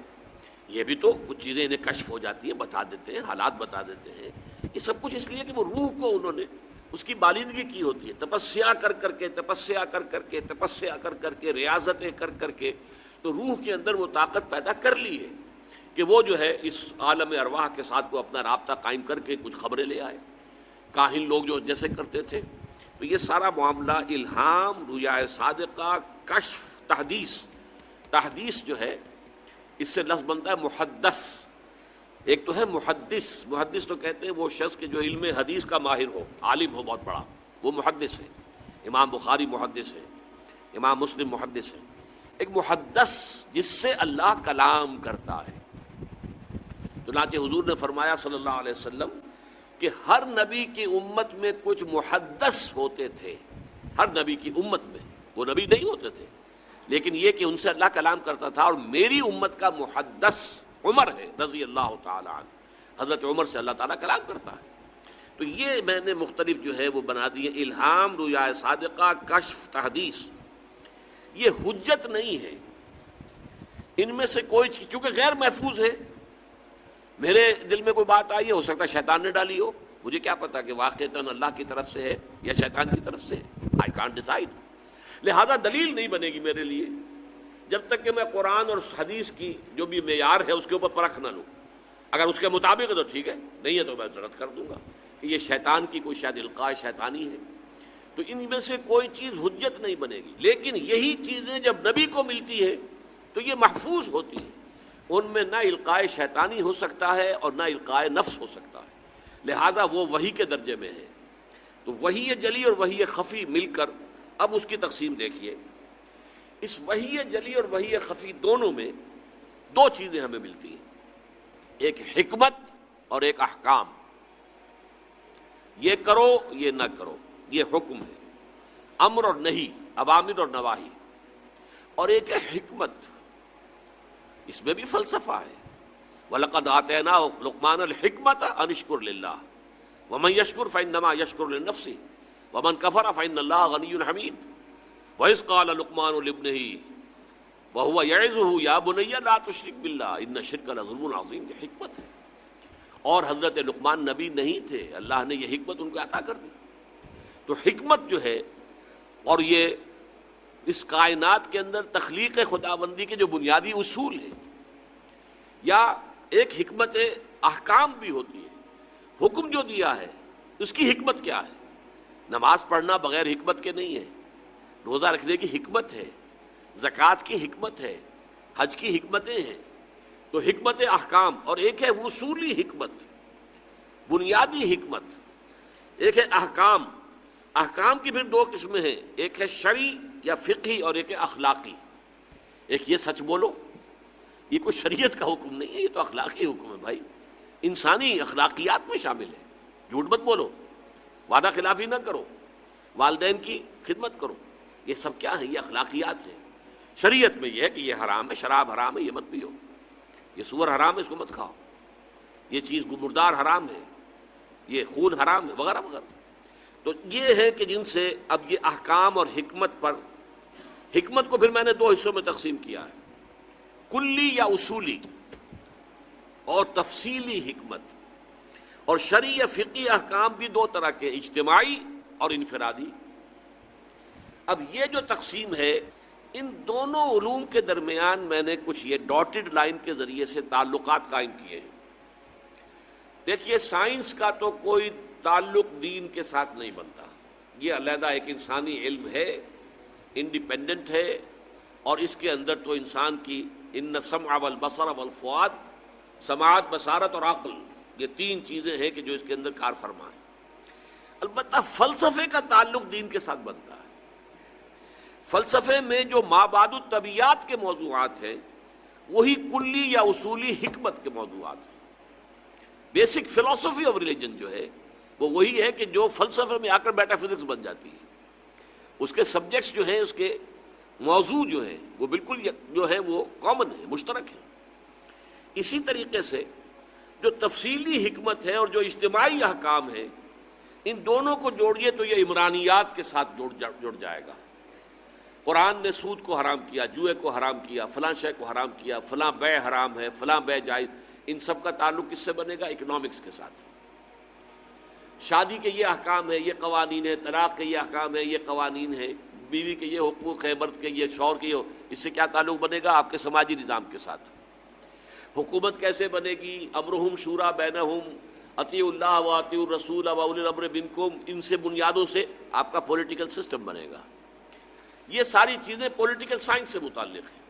یہ بھی تو کچھ چیزیں انہیں کشف ہو جاتی ہیں، بتا دیتے ہیں، حالات بتا دیتے ہیں. یہ سب کچھ اس لیے کہ وہ روح کو انہوں نے اس کی بالندگی کی ہوتی ہے، تپسیا کر کر کے، تپسیا کر کر کے، تپسیا کر کر کے، ریاضتیں کر کر کے، تو روح کے اندر وہ طاقت پیدا کر لی ہے کہ وہ جو ہے اس عالم ارواح کے ساتھ کو اپنا رابطہ قائم کر کے کچھ خبریں لے آئے. کاہن لوگ جو جیسے کرتے تھے. تو یہ سارا معاملہ الہام، رؤیا صادقہ، کشف، تحدیث. تحدیث جو ہے اس سے لفظ بنتا ہے محدث. ایک تو ہے محدث، محدث تو کہتے ہیں وہ شخص کے جو علم حدیث کا ماہر ہو، عالم ہو بہت بڑا، وہ محدث ہے۔ امام بخاری محدث ہے، امام مسلم محدث ہے۔ ایک محدث جس سے اللہ کلام کرتا ہے، چنانچہ حضور نے فرمایا صلی اللہ علیہ وسلم کہ ہر نبی کی امت میں کچھ محدث ہوتے تھے، ہر نبی کی امت میں، وہ نبی نہیں ہوتے تھے لیکن یہ کہ ان سے اللہ کلام کرتا تھا، اور میری امت کا محدث عمر ہے رضی اللہ تعالی عنہ، حضرت عمر سے اللہ تعالیٰ کلام کرتا ہے۔ تو یہ میں نے مختلف جو ہے وہ بنا دیے، الہام، رؤیا صادقہ، کشف، تحدیث، یہ حجت نہیں ہے۔ ان میں سے کوئی چیز چونکہ غیر محفوظ ہے، میرے دل میں کوئی بات آئی ہے، ہو سکتا ہے شیطان نے ڈالی ہو، مجھے کیا پتا کہ واقعتاً اللہ کی طرف سے ہے یا شیطان کی طرف سے ہے، آئی کانٹ ڈیسائیڈ۔ لہذا دلیل نہیں بنے گی میرے لیے جب تک کہ میں قرآن اور حدیث کی جو بھی معیار ہے اس کے اوپر پرکھ نہ لوں۔ اگر اس کے مطابق ہے تو ٹھیک ہے، نہیں ہے تو میں رد کر دوں گا کہ یہ شیطان کی کوئی شاید القاء شیطانی ہے۔ تو ان میں سے کوئی چیز حجت نہیں بنے گی، لیکن یہی چیزیں جب نبی کو ملتی ہے تو یہ محفوظ ہوتی ہیں، ان میں نہ القاء شیطانی ہو سکتا ہے اور نہ القاء نفس ہو سکتا ہے، لہذا وہ وحی کے درجے میں ہے۔ تو وحی جلی اور وحی خفی مل کر اب اس کی تقسیم دیکھیے۔ اس وحی جلی اور وحی خفی دونوں میں دو چیزیں ہمیں ملتی ہیں، ایک حکمت اور ایک احکام۔ یہ کرو یہ نہ کرو، یہ حکم ہے، امر اور نہیں، اوامر اور نواہی۔ اور ایک ہے حکمت، اس میں بھی فلسفہ ہے۔ وَلَقَدْ آتَيْنَا لُقْمَانَ الْحِكْمَةَ أَنِ اشْكُرْ لِلَّهِ وَمَنْ يَشْكُرْ فَإِنَّمَا يَشْكُرُ لِنَفْسِهِ وَمَنْ كَفَرَ فَإِنَّ اللَّهَ غَنِيٌّ حَمِيدٌ وَإِذْ قَالَ لُقْمَانُ لِابْنِهِ وَهُوَ يَعِظُهُ يَا بُنَيَّ لَا تُشْرِكْ بِاللَّهِ إِنَّ الشِّرْكَ لَظُلْمٌ عَظِيمٌ۔ یہ حکمت ہے، اور حضرت لقمان نبی نہیں تھے، اللہ نے یہ حکمت ان کو عطا کر دی۔ تو حکمت جو ہے، اور یہ اس کائنات کے اندر تخلیق خداوندی کے جو بنیادی اصول ہیں، یا ایک حکمت احکام بھی ہوتی ہے۔ حکم جو دیا ہے اس کی حکمت کیا ہے؟ نماز پڑھنا بغیر حکمت کے نہیں ہے، روزہ رکھنے کی حکمت ہے، زکوٰۃ کی حکمت ہے، حج کی حکمتیں ہیں۔ تو حکمت احکام، اور ایک ہے اصولی حکمت، بنیادی حکمت، ایک ہے احکام۔ احکام کی پھر دو قسمیں ہیں، ایک ہے شرعی یا فقہی اور ایک ہے اخلاقی۔ ایک یہ سچ بولو، یہ کوئی شریعت کا حکم نہیں ہے، یہ تو اخلاقی حکم ہے بھائی، انسانی اخلاقیات میں شامل ہے۔ جھوٹ مت بولو، وعدہ خلافی نہ کرو، والدین کی خدمت کرو، یہ سب کیا ہے؟ یہ اخلاقیات ہیں۔ شریعت میں یہ ہے کہ یہ حرام ہے، شراب حرام ہے، یہ مت پیو، یہ سور حرام ہے، اس کو مت کھاؤ، یہ چیز مردار حرام ہے، یہ خون حرام ہے، وغیرہ وغیرہ۔ تو یہ ہے کہ جن سے اب یہ احکام اور حکمت پر، حکمت کو پھر میں نے دو حصوں میں تقسیم کیا ہے، کلی یا اصولی اور تفصیلی حکمت۔ اور شرعی یا فقہی احکام بھی دو طرح کے، اجتماعی اور انفرادی۔ اب یہ جو تقسیم ہے، ان دونوں علوم کے درمیان میں نے کچھ یہ ڈاٹڈ لائن کے ذریعے سے تعلقات قائم کیے ہیں۔ دیکھیے، سائنس کا تو کوئی تعلق دین کے ساتھ نہیں بنتا، یہ علیحدہ ایک انسانی علم ہے، انڈیپینڈنٹ ہے، اور اس کے اندر تو انسان کی ان السمع والبصر والفؤاد، سماعت، بصارت اور عقل، یہ تین چیزیں ہیں کہ جو اس کے اندر کار فرما ہے۔ البتہ فلسفے کا تعلق دین کے ساتھ بنتا ہے۔ فلسفے میں جو مابعد الطبیعیات کے موضوعات ہیں وہی کلی یا اصولی حکمت کے موضوعات ہیں۔ بیسک فلسفی آف ریلیجن جو ہے وہ وہی ہے کہ جو فلسفے میں آ کر میٹا فزکس بن جاتی ہے، اس کے سبجیکٹس جو ہیں، اس کے موضوع جو ہیں وہ بالکل جو ہے وہ کامن ہے، مشترک ہے۔ اسی طریقے سے جو تفصیلی حکمت ہے اور جو اجتماعی احکام ہے، ان دونوں کو جوڑیے تو یہ عمرانیات کے ساتھ جڑ جائے گا۔ قرآن نے سود کو حرام کیا، جوئے کو حرام کیا، فلاں شے کو حرام کیا، فلاں بے حرام ہے، فلاں بے جائز، ان سب کا تعلق کس سے بنے گا؟ اکنامکس کے ساتھ۔ شادی کے یہ احکام ہے، یہ قوانین ہے، طلاق کے یہ احکام ہے، یہ قوانین ہے، بیوی کے یہ حقوق ہے، مرد کے یہ، شوہر کے یہ، اس سے کیا تعلق بنے گا؟ آپ کے سماجی نظام کے ساتھ۔ حکومت کیسے بنے گی؟ امرہم شورا بینہم، اطیعوا اللہ و اطیعوا الرسول و اولی الامر منکم، ان سے بنیادوں سے آپ کا پولیٹیکل سسٹم بنے گا۔ یہ ساری چیزیں پولیٹیکل سائنس سے متعلق ہیں۔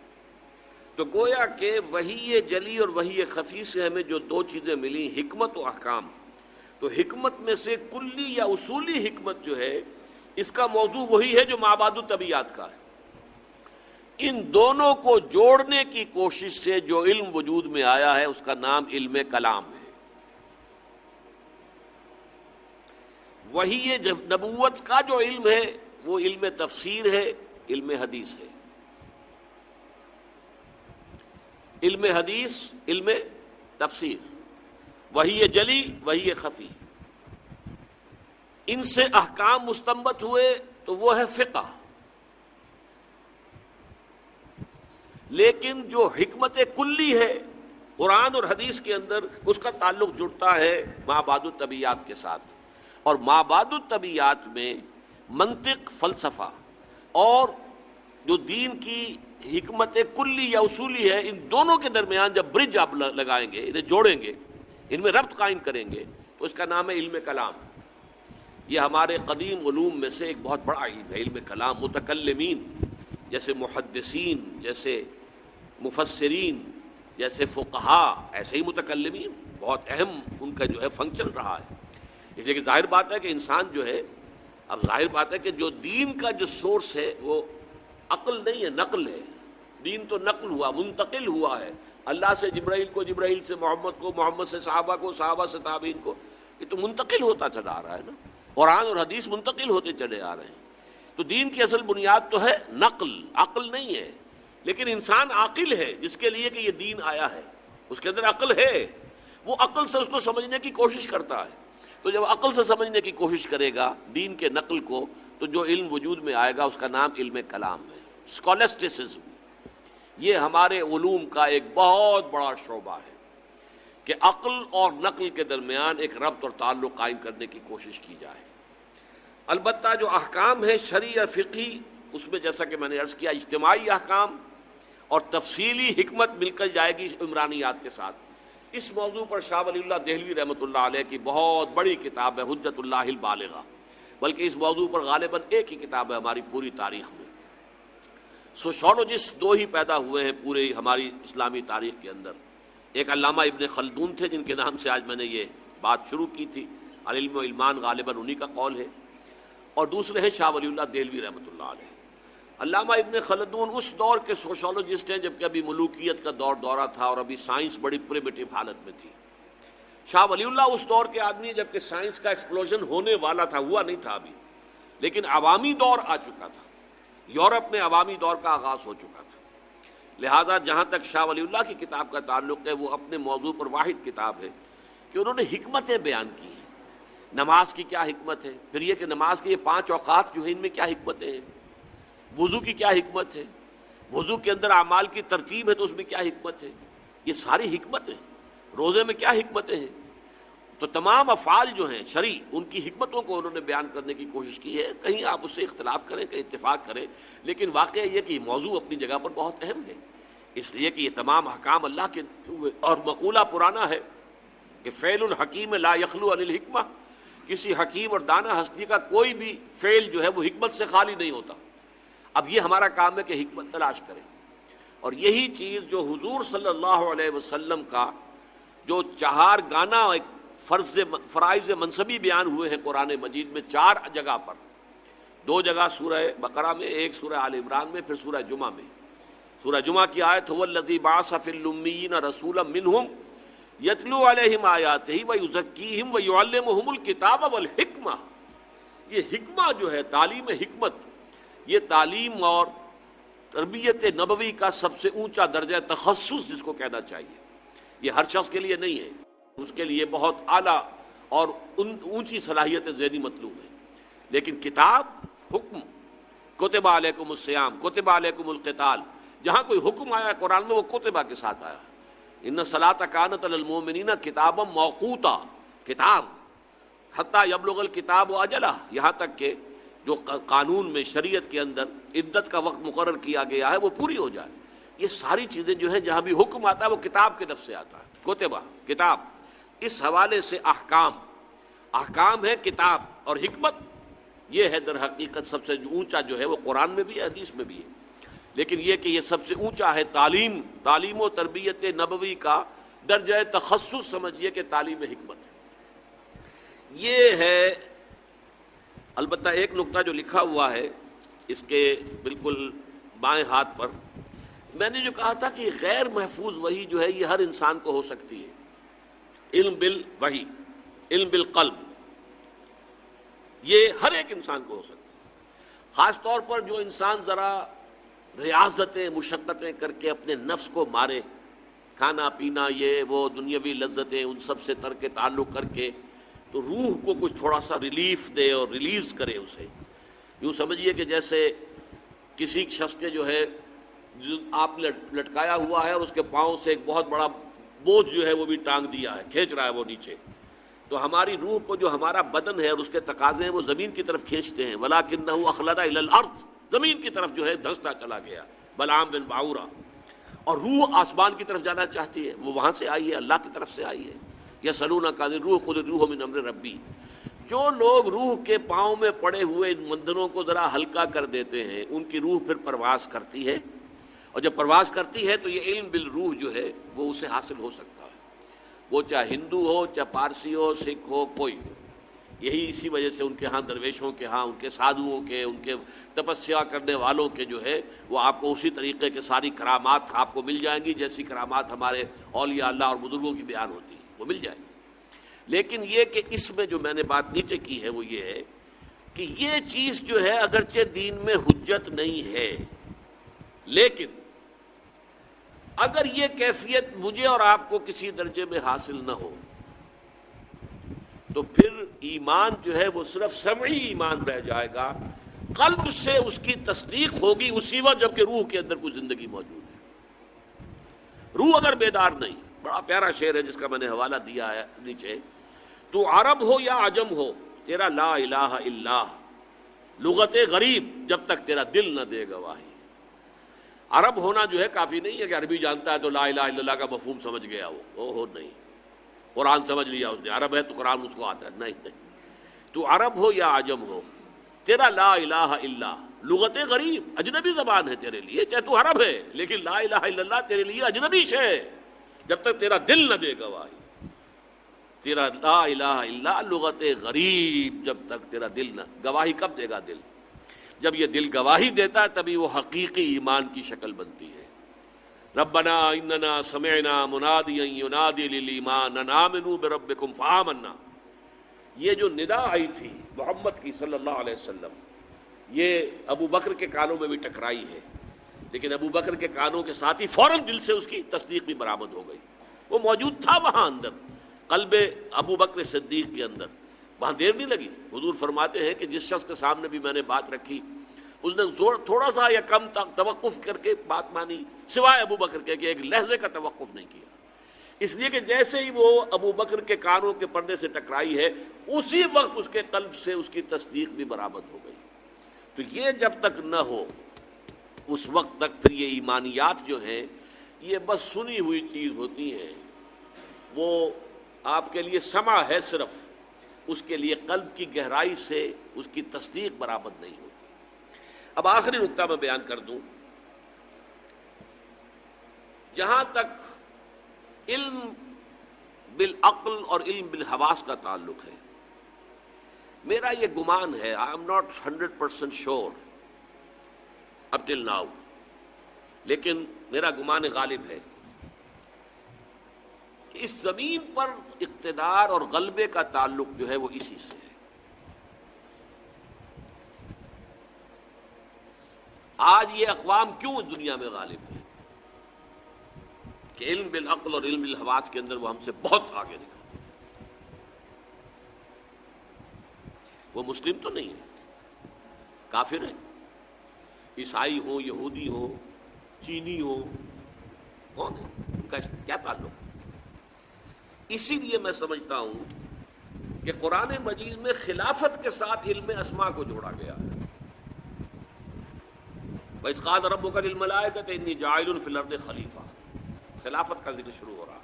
تو گویا کہ وحی جلی اور وحی خفی سے ہمیں جو دو چیزیں ملی، حکمت و احکام، تو حکمت میں سے کلی یا اصولی حکمت جو ہے اس کا موضوع وہی ہے جو مابعد الطبیعات کا ہے۔ ان دونوں کو جوڑنے کی کوشش سے جو علم وجود میں آیا ہے اس کا نام علم کلام ہے۔ وحی نبوت کا جو علم ہے وہ علم تفسیر ہے، علم حدیث ہے۔ علم حدیث، علم تفسیر، وحی جلی، وحی خفی، ان سے احکام مستنبط ہوئے تو وہ ہے فقہ۔ لیکن جو حکمت کلی ہے قرآن اور حدیث کے اندر، اس کا تعلق جڑتا ہے مابعد الطبیعات کے ساتھ، اور مابعد الطبیعات میں منطق، فلسفہ اور جو دین کی حکمت کلی یا اصولی ہے، ان دونوں کے درمیان جب برج آپ لگائیں گے، انہیں جوڑیں گے، ان میں ربط قائم کریں گے، تو اس کا نام ہے علم کلام۔ یہ ہمارے قدیم علوم میں سے ایک بہت بڑا علم ہے، علم کلام۔ متکلمین جیسے محدثین، جیسے مفسرین، جیسے فقہاء، ایسے ہی متکلمین بہت اہم ان کا جو ہے فنکشن رہا ہے۔ اس لیے کہ ظاہر بات ہے کہ انسان جو ہے، اب ظاہر بات ہے کہ جو دین کا جو سورس ہے وہ عقل نہیں ہے، نقل ہے۔ دین تو نقل ہوا، منتقل ہوا ہے، اللہ سے جبرائیل کو، جبرائیل سے محمد کو، محمد سے صحابہ کو، صحابہ سے تابعین کو، یہ تو منتقل ہوتا چلا آ رہا ہے نا۔ قرآن اور حدیث منتقل ہوتے چلے آ رہے ہیں۔ تو دین کی اصل بنیاد تو ہے نقل، عقل نہیں ہے۔ لیکن انسان عاقل ہے جس کے لیے کہ یہ دین آیا ہے، اس کے اندر عقل ہے، وہ عقل سے اس کو سمجھنے کی کوشش کرتا ہے۔ تو جب عقل سے سمجھنے کی کوشش کرے گا دین کے نقل کو، تو جو علم وجود میں آئے گا اس کا نام علم کلام ہے، اسکالسٹسزم۔ یہ ہمارے علوم کا ایک بہت بڑا شعبہ ہے کہ عقل اور نقل کے درمیان ایک ربط اور تعلق قائم کرنے کی کوشش کی جائے۔ البتہ جو احکام ہیں شرعی اور فقہی، اس میں جیسا کہ میں نے عرض کیا اجتماعی احکام اور تفصیلی حکمت مل کر جائے گی عمرانیات کے ساتھ۔ اس موضوع پر شاہ ولی اللہ دہلوی رحمۃ اللہ علیہ کی بہت بڑی کتاب ہے حجت اللہ البالغہ، بلکہ اس موضوع پر غالباً ایک ہی کتاب ہے ہماری پوری تاریخ میں۔ سوشولوجسٹ دو ہی پیدا ہوئے ہیں پورے ہماری اسلامی تاریخ کے اندر، ایک علامہ ابن خلدون تھے جن کے نام سے آج میں نے یہ بات شروع کی تھی، العلم و علمان غالباً انہی کا قول ہے، اور دوسرے ہیں شاہ ولی اللہ دہلوی رحمۃ اللہ علیہ۔ علامہ ابن خلدون اس دور کے سوشولوجسٹ ہیں جبکہ ابھی ملوکیت کا دورہ تھا اور ابھی سائنس بڑی پریمیٹو حالت میں تھی۔ شاہ ولی اللہ اس دور کے آدمی ہیں جبکہ سائنس کا ایکسپلوژن ہونے والا تھا، ہوا نہیں تھا ابھی، لیکن عوامی دور آ چکا تھا، یورپ میں عوامی دور کا آغاز ہو چکا تھا۔ لہذا جہاں تک شاہ ولی اللہ کی کتاب کا تعلق ہے، وہ اپنے موضوع پر واحد کتاب ہے کہ انہوں نے حکمتیں بیان کی ہیں۔ نماز کی کیا حکمت ہے، پھر یہ کہ نماز کے یہ 5 اوقات جو ہیں ان میں کیا حکمتیں ہیں، وضو کی کیا حکمت ہے، وضو کے اندر اعمال کی ترتیب ہے تو اس میں کیا حکمت ہے، یہ ساری حکمتیں، روزے میں کیا حکمتیں ہیں۔ تو تمام افعال جو ہیں شرعی، ان کی حکمتوں کو انہوں نے بیان کرنے کی کوشش کی ہے۔ کہیں آپ اس سے اختلاف کریں، کہیں اتفاق کریں، لیکن واقعہ یہ کہ یہ موضوع اپنی جگہ پر بہت اہم ہے، اس لیے کہ یہ تمام احکام اللہ کے، اور مقولہ پرانا ہے کہ فعل الحکیم لا یخلو عن الحکمہ، کسی حکیم اور دانا ہستی کا کوئی بھی فعل جو ہے وہ حکمت سے خالی نہیں ہوتا۔ اب یہ ہمارا کام ہے کہ حکمت تلاش کریں، اور یہی چیز جو حضور صلی اللہ علیہ وسلم کا جو 4 گانا ایک فرائض منصبی بیان ہوئے ہیں قرآن مجید میں 4 جگہ پر، 2 جگہ سورہ بقرہ میں، ایک سورہ آل عمران میں، پھر سورہ جمعہ میں۔ سورہ جمعہ کی آیت هو الذی بعث فی الامیین رسولا منہم یتلو علیہم آیاتہ ویزکیہم ویعلمہم الکتاب والحکمہ۔ یہ حکمہ جو ہے، تعلیم حکمت، یہ تعلیم اور تربیت نبوی کا سب سے اونچا درجہ تخصص جس کو کہنا چاہیے، یہ ہر شخص کے لیے نہیں ہے، اس کے لیے بہت اعلیٰ اور اونچی صلاحیت ذہنی مطلوب ہے۔ لیکن کتاب، حکم، کتب علیکم الصیام، کتب علیکم القتال، جہاں کوئی حکم آیا ہے قرآن میں وہ کتبہ کے ساتھ آیا، ان الصلاۃ کانت علی المؤمنین کتابا موقوتا، کتاب، حتیٰ یبلغ الکتاب اجلہ، یہاں تک کہ جو قانون میں شریعت کے اندر عدت کا وقت مقرر کیا گیا ہے وہ پوری ہو جائے۔ یہ ساری چیزیں جو ہیں جہاں بھی حکم آتا ہے وہ کتاب کے لفظ سے آتا ہے، کتبہ، کتاب۔ اس حوالے سے احکام ہے کتاب، اور حکمت یہ ہے در حقیقت سب سے اونچا جو ہے وہ قرآن میں بھی ہے، حدیث میں بھی ہے۔ لیکن یہ کہ یہ سب سے اونچا ہے تعلیم و تربیت نبوی کا درجہ تخصص سمجھیے کہ تعلیم حکمت ہے یہ ہے۔ البتہ ایک نقطہ جو لکھا ہوا ہے اس کے بالکل بائیں ہاتھ پر، میں نے جو کہا تھا کہ غیر محفوظ وحی جو ہے یہ ہر انسان کو ہو سکتی ہے، علم بالوحی، علم بالقلب، یہ ہر ایک انسان کو ہو سکتا ہے۔ خاص طور پر جو انسان ذرا ریاضتیں مشقتیں کر کے اپنے نفس کو مارے، کھانا پینا یہ وہ دنیاوی لذتیں ان سب سے ترک تعلق کر کے تو روح کو کچھ تھوڑا سا ریلیف دے اور ریلیز کرے اسے، یوں سمجھیے کہ جیسے کسی شخص کے جو ہے آپ لٹکایا ہوا ہے اور اس کے پاؤں سے ایک بہت بڑا بوجھ جو ہے وہ بھی ٹانگ دیا ہے، کھینچ رہا ہے وہ نیچے، تو ہماری روح کو جو ہمارا بدن ہے اور اس کے تقاضے ہیں وہ زمین کی طرف کھینچتے ہیں، وَلَكِنَّهُ أَخْلَدَ إِلَى الْأَرْضِ، زمین کی طرف جو ہے دھنستا چلا گیا بلعام بن باعورہ، اور روح آسمان کی طرف جانا چاہتی ہے، وہ وہاں سے آئی ہے، اللہ کی طرف سے آئی ہے۔ یسألونک عن الروح قل الروح من امر ربی۔ جو لوگ روح کے پاؤں میں پڑے ہوئے ان بندھنوں کو ذرا ہلکا کر دیتے ہیں ان کی روح پھر پرواز کرتی ہے، اور جب پرواز کرتی ہے تو یہ علم بالروح جو ہے وہ اسے حاصل ہو سکتا ہے، وہ چاہے ہندو ہو، چاہے پارسی ہو، سکھ ہو، کوئی ہو۔ یہی اسی وجہ سے ان کے ہاں درویشوں کے ہاں، ان کے سادھوؤں کے، ان کے تپسیا کرنے والوں کے جو ہے وہ آپ کو اسی طریقے کے ساری کرامات آپ کو مل جائیں گی جیسی کرامات ہمارے اولیاء اللہ اور بزرگوں کی بیان ہوتی ہے، وہ مل جائیں گی۔ لیکن یہ کہ اس میں جو میں نے بات نیچے کی ہے وہ یہ ہے کہ یہ چیز جو ہے اگرچہ دین میں حجت نہیں ہے، لیکن اگر یہ کیفیت مجھے اور آپ کو کسی درجے میں حاصل نہ ہو تو پھر ایمان جو ہے وہ صرف سمعی ایمان رہ جائے گا، قلب سے اس کی تصدیق ہوگی اسی وقت جبکہ روح کے اندر کوئی زندگی موجود ہے۔ روح اگر بیدار نہیں، بڑا پیارا شعر ہے جس کا میں نے حوالہ دیا ہے نیچے، تو عرب ہو یا عجم ہو تیرا لا الہ الا لغت غریب جب تک تیرا دل نہ دے گواہی۔ عرب ہونا جو ہے کافی نہیں ہے کہ عربی جانتا ہے تو لا الہ الا اللہ کا مفہوم سمجھ گیا وہ نہیں، قرآن سمجھ لیا اس نے، عرب ہے تو قرآن اس کو آتا ہے، نہیں۔ تو عرب ہو یا عجم ہو تیرا لا الہ الا لغت غریب، اجنبی زبان ہے تیرے لیے، چاہے تو عرب ہے لیکن لا الہ الا اللہ تیرے لیے اجنبی شے ہے جب تک تیرا دل نہ دے گواہی۔ تیرا لا الہ الا لغت غریب جب تک تیرا دل نہ گواہی، کب دے گا دل؟ جب یہ دل گواہی دیتا ہے تبھی وہ حقیقی ایمان کی شکل بنتی ہے۔ ربنا اننا سمعنا منادیا ینادی للایمان ان آمنوا بربکم فآمنا، یہ جو ندا آئی تھی محمد کی صلی اللہ علیہ وسلم، یہ ابو بکر کے کانوں میں بھی ٹکرائی ہے، لیکن ابو بکر کے کانوں کے ساتھ ہی فوراً دل سے اس کی تصدیق بھی برآمد ہو گئی، وہ موجود تھا وہاں اندر قلب ابو بکر صدیق کے اندر، وہاں دیر نہیں لگی۔ حضور فرماتے ہیں کہ جس شخص کے سامنے بھی میں نے بات رکھی اس نے تھوڑا سا یا کم توقف کر کے بات مانی، سوائے ابو بکر کے کہ ایک لحظے کا توقف نہیں کیا، اس لیے کہ جیسے ہی وہ ابو بکر کے کانوں کے پردے سے ٹکرائی ہے اسی وقت اس کے قلب سے اس کی تصدیق بھی برآمد ہو گئی۔ تو یہ جب تک نہ ہو اس وقت تک پھر یہ ایمانیات جو ہیں یہ بس سنی ہوئی چیز ہوتی ہیں، وہ آپ کے لیے سمع ہے صرف، اس کے لیے قلب کی گہرائی سے اس کی تصدیق برآمد نہیں ہوتی۔ اب آخری نقطہ میں بیان کر دوں، جہاں تک علم بالعقل اور علم بالحواس کا تعلق ہے، میرا یہ گمان ہے، آئی ایم ناٹ 100% شور اپ ٹل ناؤ، لیکن میرا گمان غالب ہے کہ اس زمین پر اقتدار اور غلبے کا تعلق جو ہے وہ اسی سے ہے۔ آج یہ اقوام کیوں اس دنیا میں غالب ہیں کہ علم بالعقل اور علم بالحواس کے اندر وہ ہم سے بہت آگے نکل، وہ مسلم تو نہیں ہے، کافر ہیں، عیسائی ہو، یہودی ہو، چینی ہو، کون ہے، ان کا کیا تعلق؟ اسی لیے میں سمجھتا ہوں کہ قرآن مجید میں خلافت کے ساتھ علم اسماء کو جوڑا گیا ہے۔ وَإِذْ قَالَ رَبُّكَ لِلْمَلَائِكَةِ إِنِّي جَاعِلٌ فِي الْأَرْضِ خَلِيفَةً، خلافت کا ذکر شروع ہو رہا ہے۔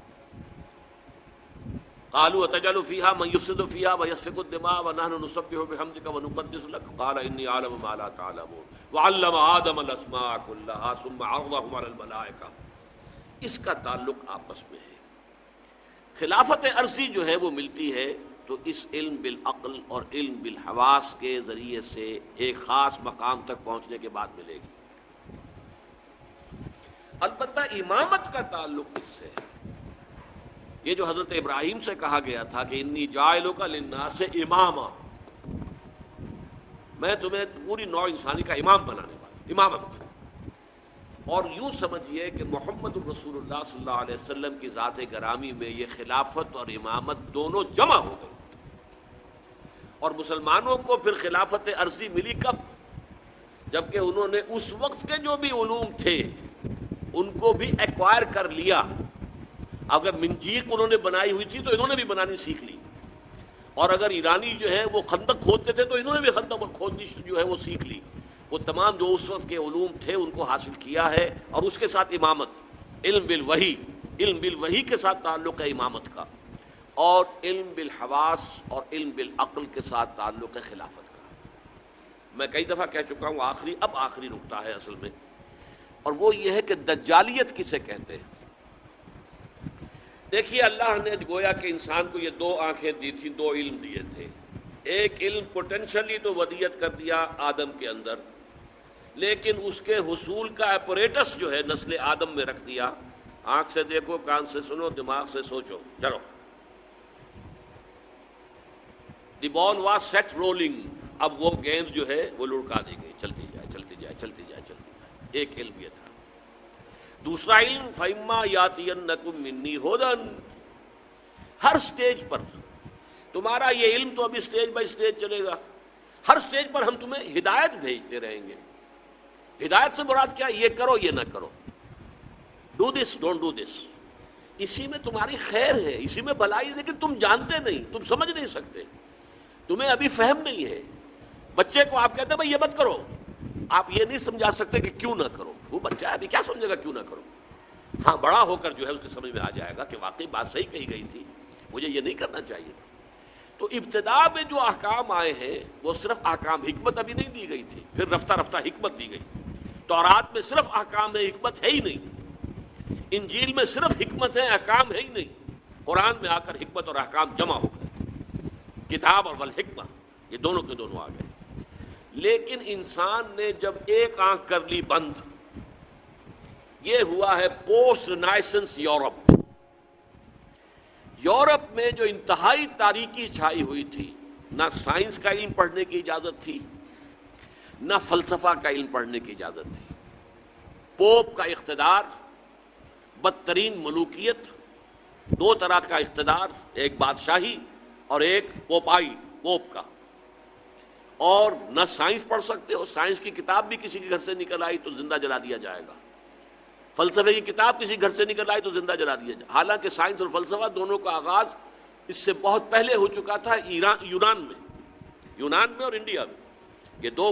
قالوا اتجعل فيها من يفسد فيها ويسفك الدماء ونحن نسبح بحمدك ونقدس لك قال اني اعلم ما لا تعلمون وعلم آدم الاسماء كلها ثم عرضهم على الملائكة. اس کا تعلق آپس میں ہے. خلافت عرضی جو ہے وہ ملتی ہے تو اس علم بالعقل اور علم بالحواس کے ذریعے سے ایک خاص مقام تک پہنچنے کے بعد ملے گی. البتہ امامت کا تعلق اس سے ہے. یہ جو حضرت ابراہیم سے کہا گیا تھا کہ انی جاعلک للناس اماما، میں تمہیں پوری نوع انسانی کا امام بنانے والا، امامت. اور یوں سمجھیے کہ محمد الرسول اللہ صلی اللہ علیہ وسلم کی ذات گرامی میں یہ خلافت اور امامت دونوں جمع ہو گئی. اور مسلمانوں کو پھر خلافت عرضی ملی کب؟ جبکہ انہوں نے اس وقت کے جو بھی علوم تھے ان کو بھی ایکوائر کر لیا. اگر منجیق انہوں نے بنائی ہوئی تھی تو انہوں نے بھی بنانی سیکھ لی، اور اگر ایرانی جو ہے وہ خندق کھودتے تھے تو انہوں نے بھی خندق کھودنی جو ہے وہ سیکھ لی. وہ تمام جو اس وقت کے علوم تھے ان کو حاصل کیا ہے. اور اس کے ساتھ امامت، علم بالوحی، علم بالوحی کے ساتھ تعلق ہے امامت کا، اور علم بالحواس اور علم بالعقل کے ساتھ تعلق ہے خلافت کا. میں کئی دفعہ کہہ چکا ہوں، آخری نقطہ ہے اصل میں، اور وہ یہ ہے کہ دجالیت کسے کہتے ہیں. دیکھیے اللہ نے گویا کہ انسان کو یہ دو آنکھیں دی تھیں، دو علم دیے تھے. ایک علم پوٹینشلی تو ودیت کر دیا آدم کے اندر، لیکن اس کے حصول کا اپریٹس جو ہے نسل آدم میں رکھ دیا. آنکھ سے دیکھو، کان سے سنو، دماغ سے سوچو، چلو. دی بال واز سیٹ رولنگ. اب وہ گیند جو ہے وہ لڑکا دی گئی، چلتی جائے چلتی جائے چلتی جائے چلتی جائے. ایک علم یہ تھا. دوسرا علم فَإِمَّا يَأْتِيَنَّكُم مِّنِّي هُدًى. ہر سٹیج پر تمہارا یہ علم تو ابھی سٹیج بائی سٹیج چلے گا. ہر سٹیج پر ہم تمہیں ہدایت بھیجتے رہیں گے. ہدایت سے مراد کیا؟ یہ کرو، یہ نہ کرو، do this, don't do this. اسی میں تمہاری خیر ہے، اسی میں بھلائی ہے، لیکن تم جانتے نہیں، تم سمجھ نہیں سکتے، تمہیں ابھی فہم نہیں ہے. بچے کو آپ کہتے ہیں بھائی یہ مت کرو، آپ یہ نہیں سمجھا سکتے کہ کیوں نہ کرو. وہ بچہ ابھی کیا سمجھے گا کیوں نہ کرو. ہاں بڑا ہو کر جو ہے اس کے سمجھ میں آ جائے گا کہ واقعی بات صحیح کہی گئی تھی، مجھے یہ نہیں کرنا چاہیے. تو ابتدا میں جو احکام آئے ہیں وہ صرف احکام، حکمت ابھی نہیں دی گئی تھی، پھر رفتہ رفتہ حکمت دی گئی. تورات میں صرف احکام ہے، حکمت ہے ہی نہیں. انجیل میں صرف حکمت ہے، احکام ہے ہی نہیں. قرآن میں آ کر حکمت اور احکام جمع ہو گئے. کتاب اور والحکمہ یہ دونوں کے دونوں آ گئے. لیکن انسان نے جب ایک آنکھ کر لی بند، یہ ہوا ہے پوسٹ رینائسنس یورپ. یورپ میں جو انتہائی تاریکی چھائی ہوئی تھی، نہ سائنس کا علم پڑھنے کی اجازت تھی، نہ فلسفہ کا علم پڑھنے کی اجازت تھی. پوپ کا اقتدار، بدترین ملوکیت، دو طرح کا اقتدار، ایک بادشاہی اور ایک پوپائی، پوپ کا. اور نہ سائنس پڑھ سکتے ہو، سائنس کی کتاب بھی کسی کے گھر سے نکل آئی تو زندہ جلا دیا جائے گا. فلسفے کی کتاب کسی گھر سے نکل آئی تو زندہ جلا دیا جائے. حالانکہ سائنس اور فلسفہ دونوں کا آغاز اس سے بہت پہلے ہو چکا تھا یونان میں اور انڈیا میں. یہ دو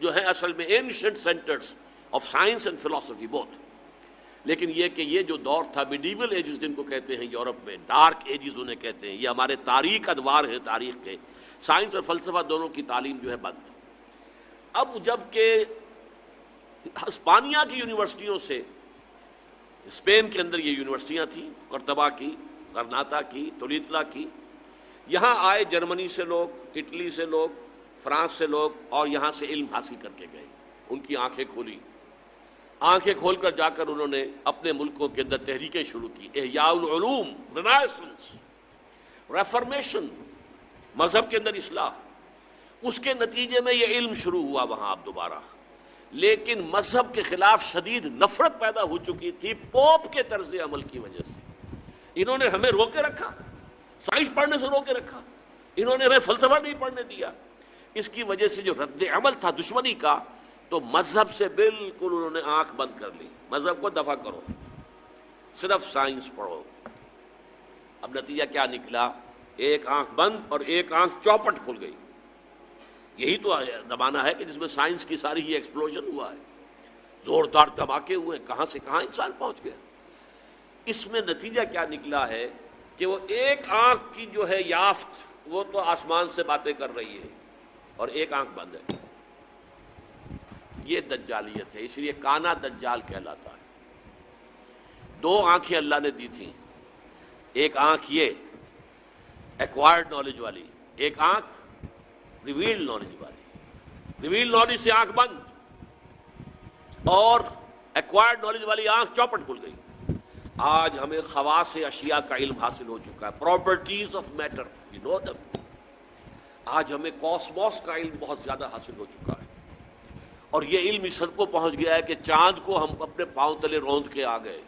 جو ہیں اصل میں ancient centres of science and فلسفی بوتھ. لیکن یہ کہ یہ جو دور تھا میڈیول ایجز جن کو کہتے ہیں یورپ میں، ڈارک ایجز انہیں کہتے ہیں، یہ ہمارے تاریخ ادوار ہیں تاریخ کے. سائنس اور فلسفہ دونوں کی تعلیم جو ہے بند. اب جب کہ ہسپانیہ کی یونیورسٹیوں سے، اسپین کے اندر یہ یونیورسٹیاں تھیں، قرطبہ کی، غرناطہ کی، تولیتلا کی، یہاں آئے جرمنی سے لوگ، اٹلی سے لوگ، فرانس سے لوگ، اور یہاں سے علم حاصل کر کے گئے. ان کی آنکھیں کھولی. آنکھیں کھول کر جا کر انہوں نے اپنے ملکوں کے اندر تحریکیں شروع کی. احیاء العلوم، رینائسنس، ریفارمیشن، مذہب کے اندر اصلاح. اس کے نتیجے میں یہ علم شروع ہوا وہاں اب دوبارہ. لیکن مذہب کے خلاف شدید نفرت پیدا ہو چکی تھی پوپ کے طرز عمل کی وجہ سے. انہوں نے ہمیں روکے رکھا، سائنس پڑھنے سے روکے رکھا، انہوں نے ہمیں فلسفہ نہیں پڑھنے دیا. اس کی وجہ سے جو رد عمل تھا دشمنی کا، تو مذہب سے بالکل انہوں نے آنکھ بند کر لی. مذہب کو دفع کرو، صرف سائنس پڑھو. اب نتیجہ کیا نکلا؟ ایک آنکھ بند اور ایک آنکھ چوپٹ کھل گئی. یہی تو زمانہ ہے کہ جس میں سائنس کی ساری ہی ایکسپلوژن ہوا ہے، زوردار دھماکے ہوئے، کہاں سے کہاں انسان پہنچ گیا. اس میں نتیجہ کیا نکلا ہے کہ وہ ایک آنکھ کی جو ہے یافت وہ تو آسمان سے باتیں کر رہی ہے اور ایک آنکھ بند ہے. یہ دجالیت ہے، اس لیے کانا دجال کہلاتا ہے. دو آنکھیں اللہ نے دی تھیں، ایک آنکھ یہ ایکوائرڈ نالج والی، ایک آنکھ ریویلڈ نالج والی. ریویلڈ نالج سے آنکھ بند اور ایکوائرڈ نالج والی آنکھ چوپٹ کھل گئی. آج ہمیں خواص اشیاء کا علم حاصل ہو چکا ہے، پراپرٹیز آف میٹر وی نو دم. آج ہمیں کاسموس کا علم بہت زیادہ حاصل ہو چکا ہے، اور یہ علم اس حد کو پہنچ گیا ہے کہ چاند کو ہم اپنے پاؤں تلے روند کے آ گئے.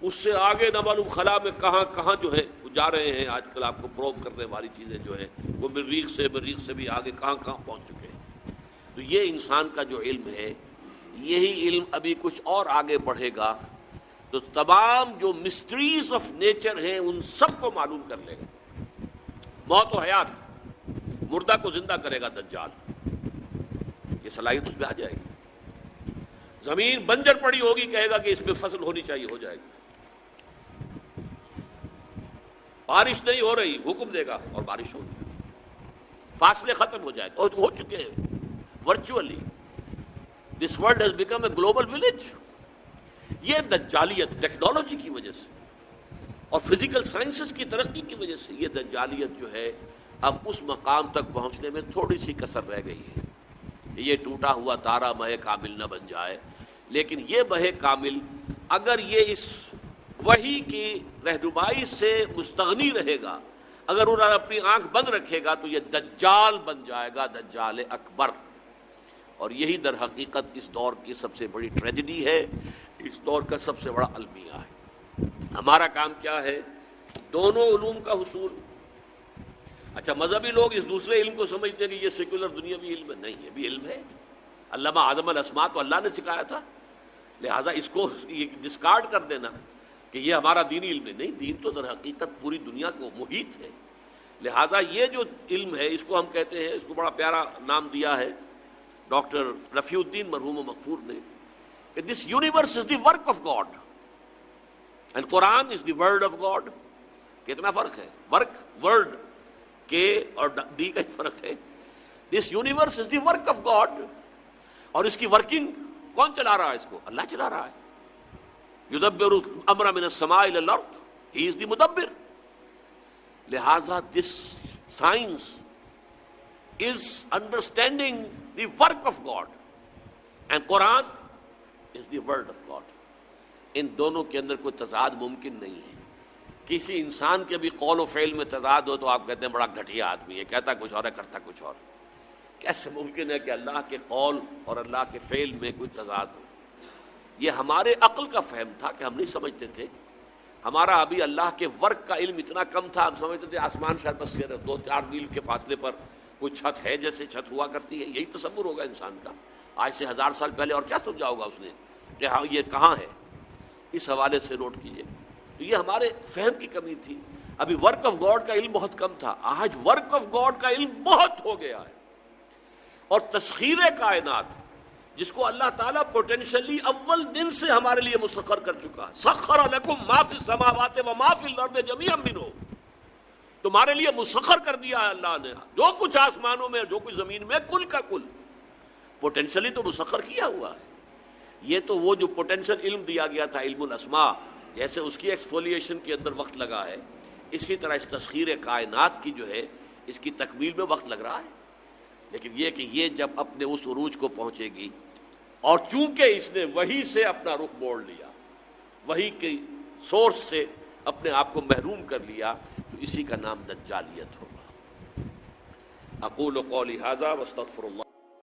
اس سے آگے نہ معلوم خلا میں کہاں کہاں جو ہے جا رہے ہیں. آج کل آپ کو پروب کرنے والی چیزیں جو ہے وہ مریخ سے بھی آگے کہاں کہاں پہنچ چکے ہیں. تو یہ انسان کا جو علم ہے، یہی علم ابھی کچھ اور آگے بڑھے گا تو تمام جو مسٹریز آف نیچر ہیں ان سب کو معلوم کر لے گا. موت و حیات، مردہ کو زندہ کرے گا دجال، یہ صلاحیت اس میں آ جائے گی. زمین بنجر پڑی ہوگی، کہے گا کہ اس میں فصل ہونی چاہیے، ہو جائے گی. بارش نہیں ہو رہی، حکم دے گا اور بارش ہوگی. فاصلے ختم ہو جائے گا، اور ہو چکے ہیں virtually. This world has become a global village. یہ دجالیت ٹیکنالوجی کی وجہ سے اور فزیکل سائنسز کی ترقی کی وجہ سے یہ دجالیت جو ہے اب اس مقام تک پہنچنے میں تھوڑی سی کسر رہ گئی ہے. یہ ٹوٹا ہوا تارا مہ کامل نہ بن جائے، لیکن یہ مہ کامل اگر یہ اس وحی کی رہنمائی سے مستغنی رہے گا، اگر انہوں نے اپنی آنکھ بند رکھے گا تو یہ دجال بن جائے گا، دجال اکبر. اور یہی در حقیقت اس دور کی سب سے بڑی ٹریجڈی ہے، اس دور کا سب سے بڑا المیہ ہے. ہمارا کام کیا ہے؟ دونوں علوم کا حصول. اچھا، مذہبی لوگ اس دوسرے علم کو سمجھتے ہیں کہ یہ سیکولر دنیاوی علم ہے. نہیں، یہ بھی علم ہے. علامہ آدم الاسماء تو اللہ نے سکھایا تھا، لہٰذا اس کو ڈسکارڈ کر دینا کہ یہ ہمارا دینی علم ہے. نہیں، دین تو در حقیقت پوری دنیا کو محیط ہے. لہذا یہ جو علم ہے اس کو ہم کہتے ہیں، اس کو بڑا پیارا نام دیا ہے ڈاکٹر رفیع الدین مرحوم و مغفور نے، کہ this universe is the work of God and Quran is the word of God. کتنا فرق ہے؟ ورک، ورڈ کے اور ڈی کا فرق ہے. This universe is the work of God, اور اس کی ورکنگ کون چلا رہا ہے؟ اس کو اللہ چلا رہا ہے. یدبر الامر من السماء الى الارض، ہی از دی مدبر. لہذا this science is understanding the work of God and Quran is the word of God. ان دونوں کے اندر کوئی تضاد ممکن نہیں ہے. کسی انسان کے بھی قول و فعل میں تضاد ہو تو آپ کہتے ہیں بڑا گھٹیا آدمی ہے، کہتا کچھ اور ہے کرتا کچھ اور. کیسے ممکن ہے کہ اللہ کے قول اور اللہ کے فعل میں کوئی تضاد ہو؟ یہ ہمارے عقل کا فہم تھا کہ ہم نہیں سمجھتے تھے. ہمارا ابھی اللہ کے ورک کا علم اتنا کم تھا، ہم سمجھتے تھے آسمان شاید بس 2-4 میل کے فاصلے پر کوئی چھت ہے، جیسے چھت ہوا کرتی ہے. یہی تصور ہوگا انسان کا. آج سے 1000 سال پہلے اور کیا سمجھا ہوگا اس نے کہ ہاں یہ کہاں ہے. اس حوالے سے نوٹ کیجئے. تو یہ ہمارے فہم کی کمی تھی. ابھی ورک آف گاڈ کا علم بہت کم تھا، آج ورک آف گاڈ کا علم بہت ہو گیا ہے. اور تسخیر کائنات جس کو اللہ تعالیٰ پوٹینشلی اول دن سے ہمارے لیے مسخر کر چکا ہے. سخر لکم ما فی السماوات و ما فی الارض جميعا منہ، تمہارے لیے مسخر کر دیا ہے اللہ نے جو کچھ آسمانوں میں جو کچھ زمین میں، کل کا کل پوٹینشلی تو مسخر کیا ہوا ہے. یہ تو وہ جو پوٹینشل علم دیا گیا تھا، علم الاسماء، جیسے اس کی ایکسفولیشن کے اندر وقت لگا ہے، اسی طرح اس تسخیر کائنات کی جو ہے اس کی تکمیل میں وقت لگ رہا ہے. لیکن یہ کہ یہ جب اپنے اس عروج کو پہنچے گی، اور چونکہ اس نے وحی سے اپنا رخ موڑ لیا، وحی کی سورس سے اپنے آپ کو محروم کر لیا، تو اسی کا نام دجالیت ہوگا. اقول قولی ھذا واستغفر اللہ.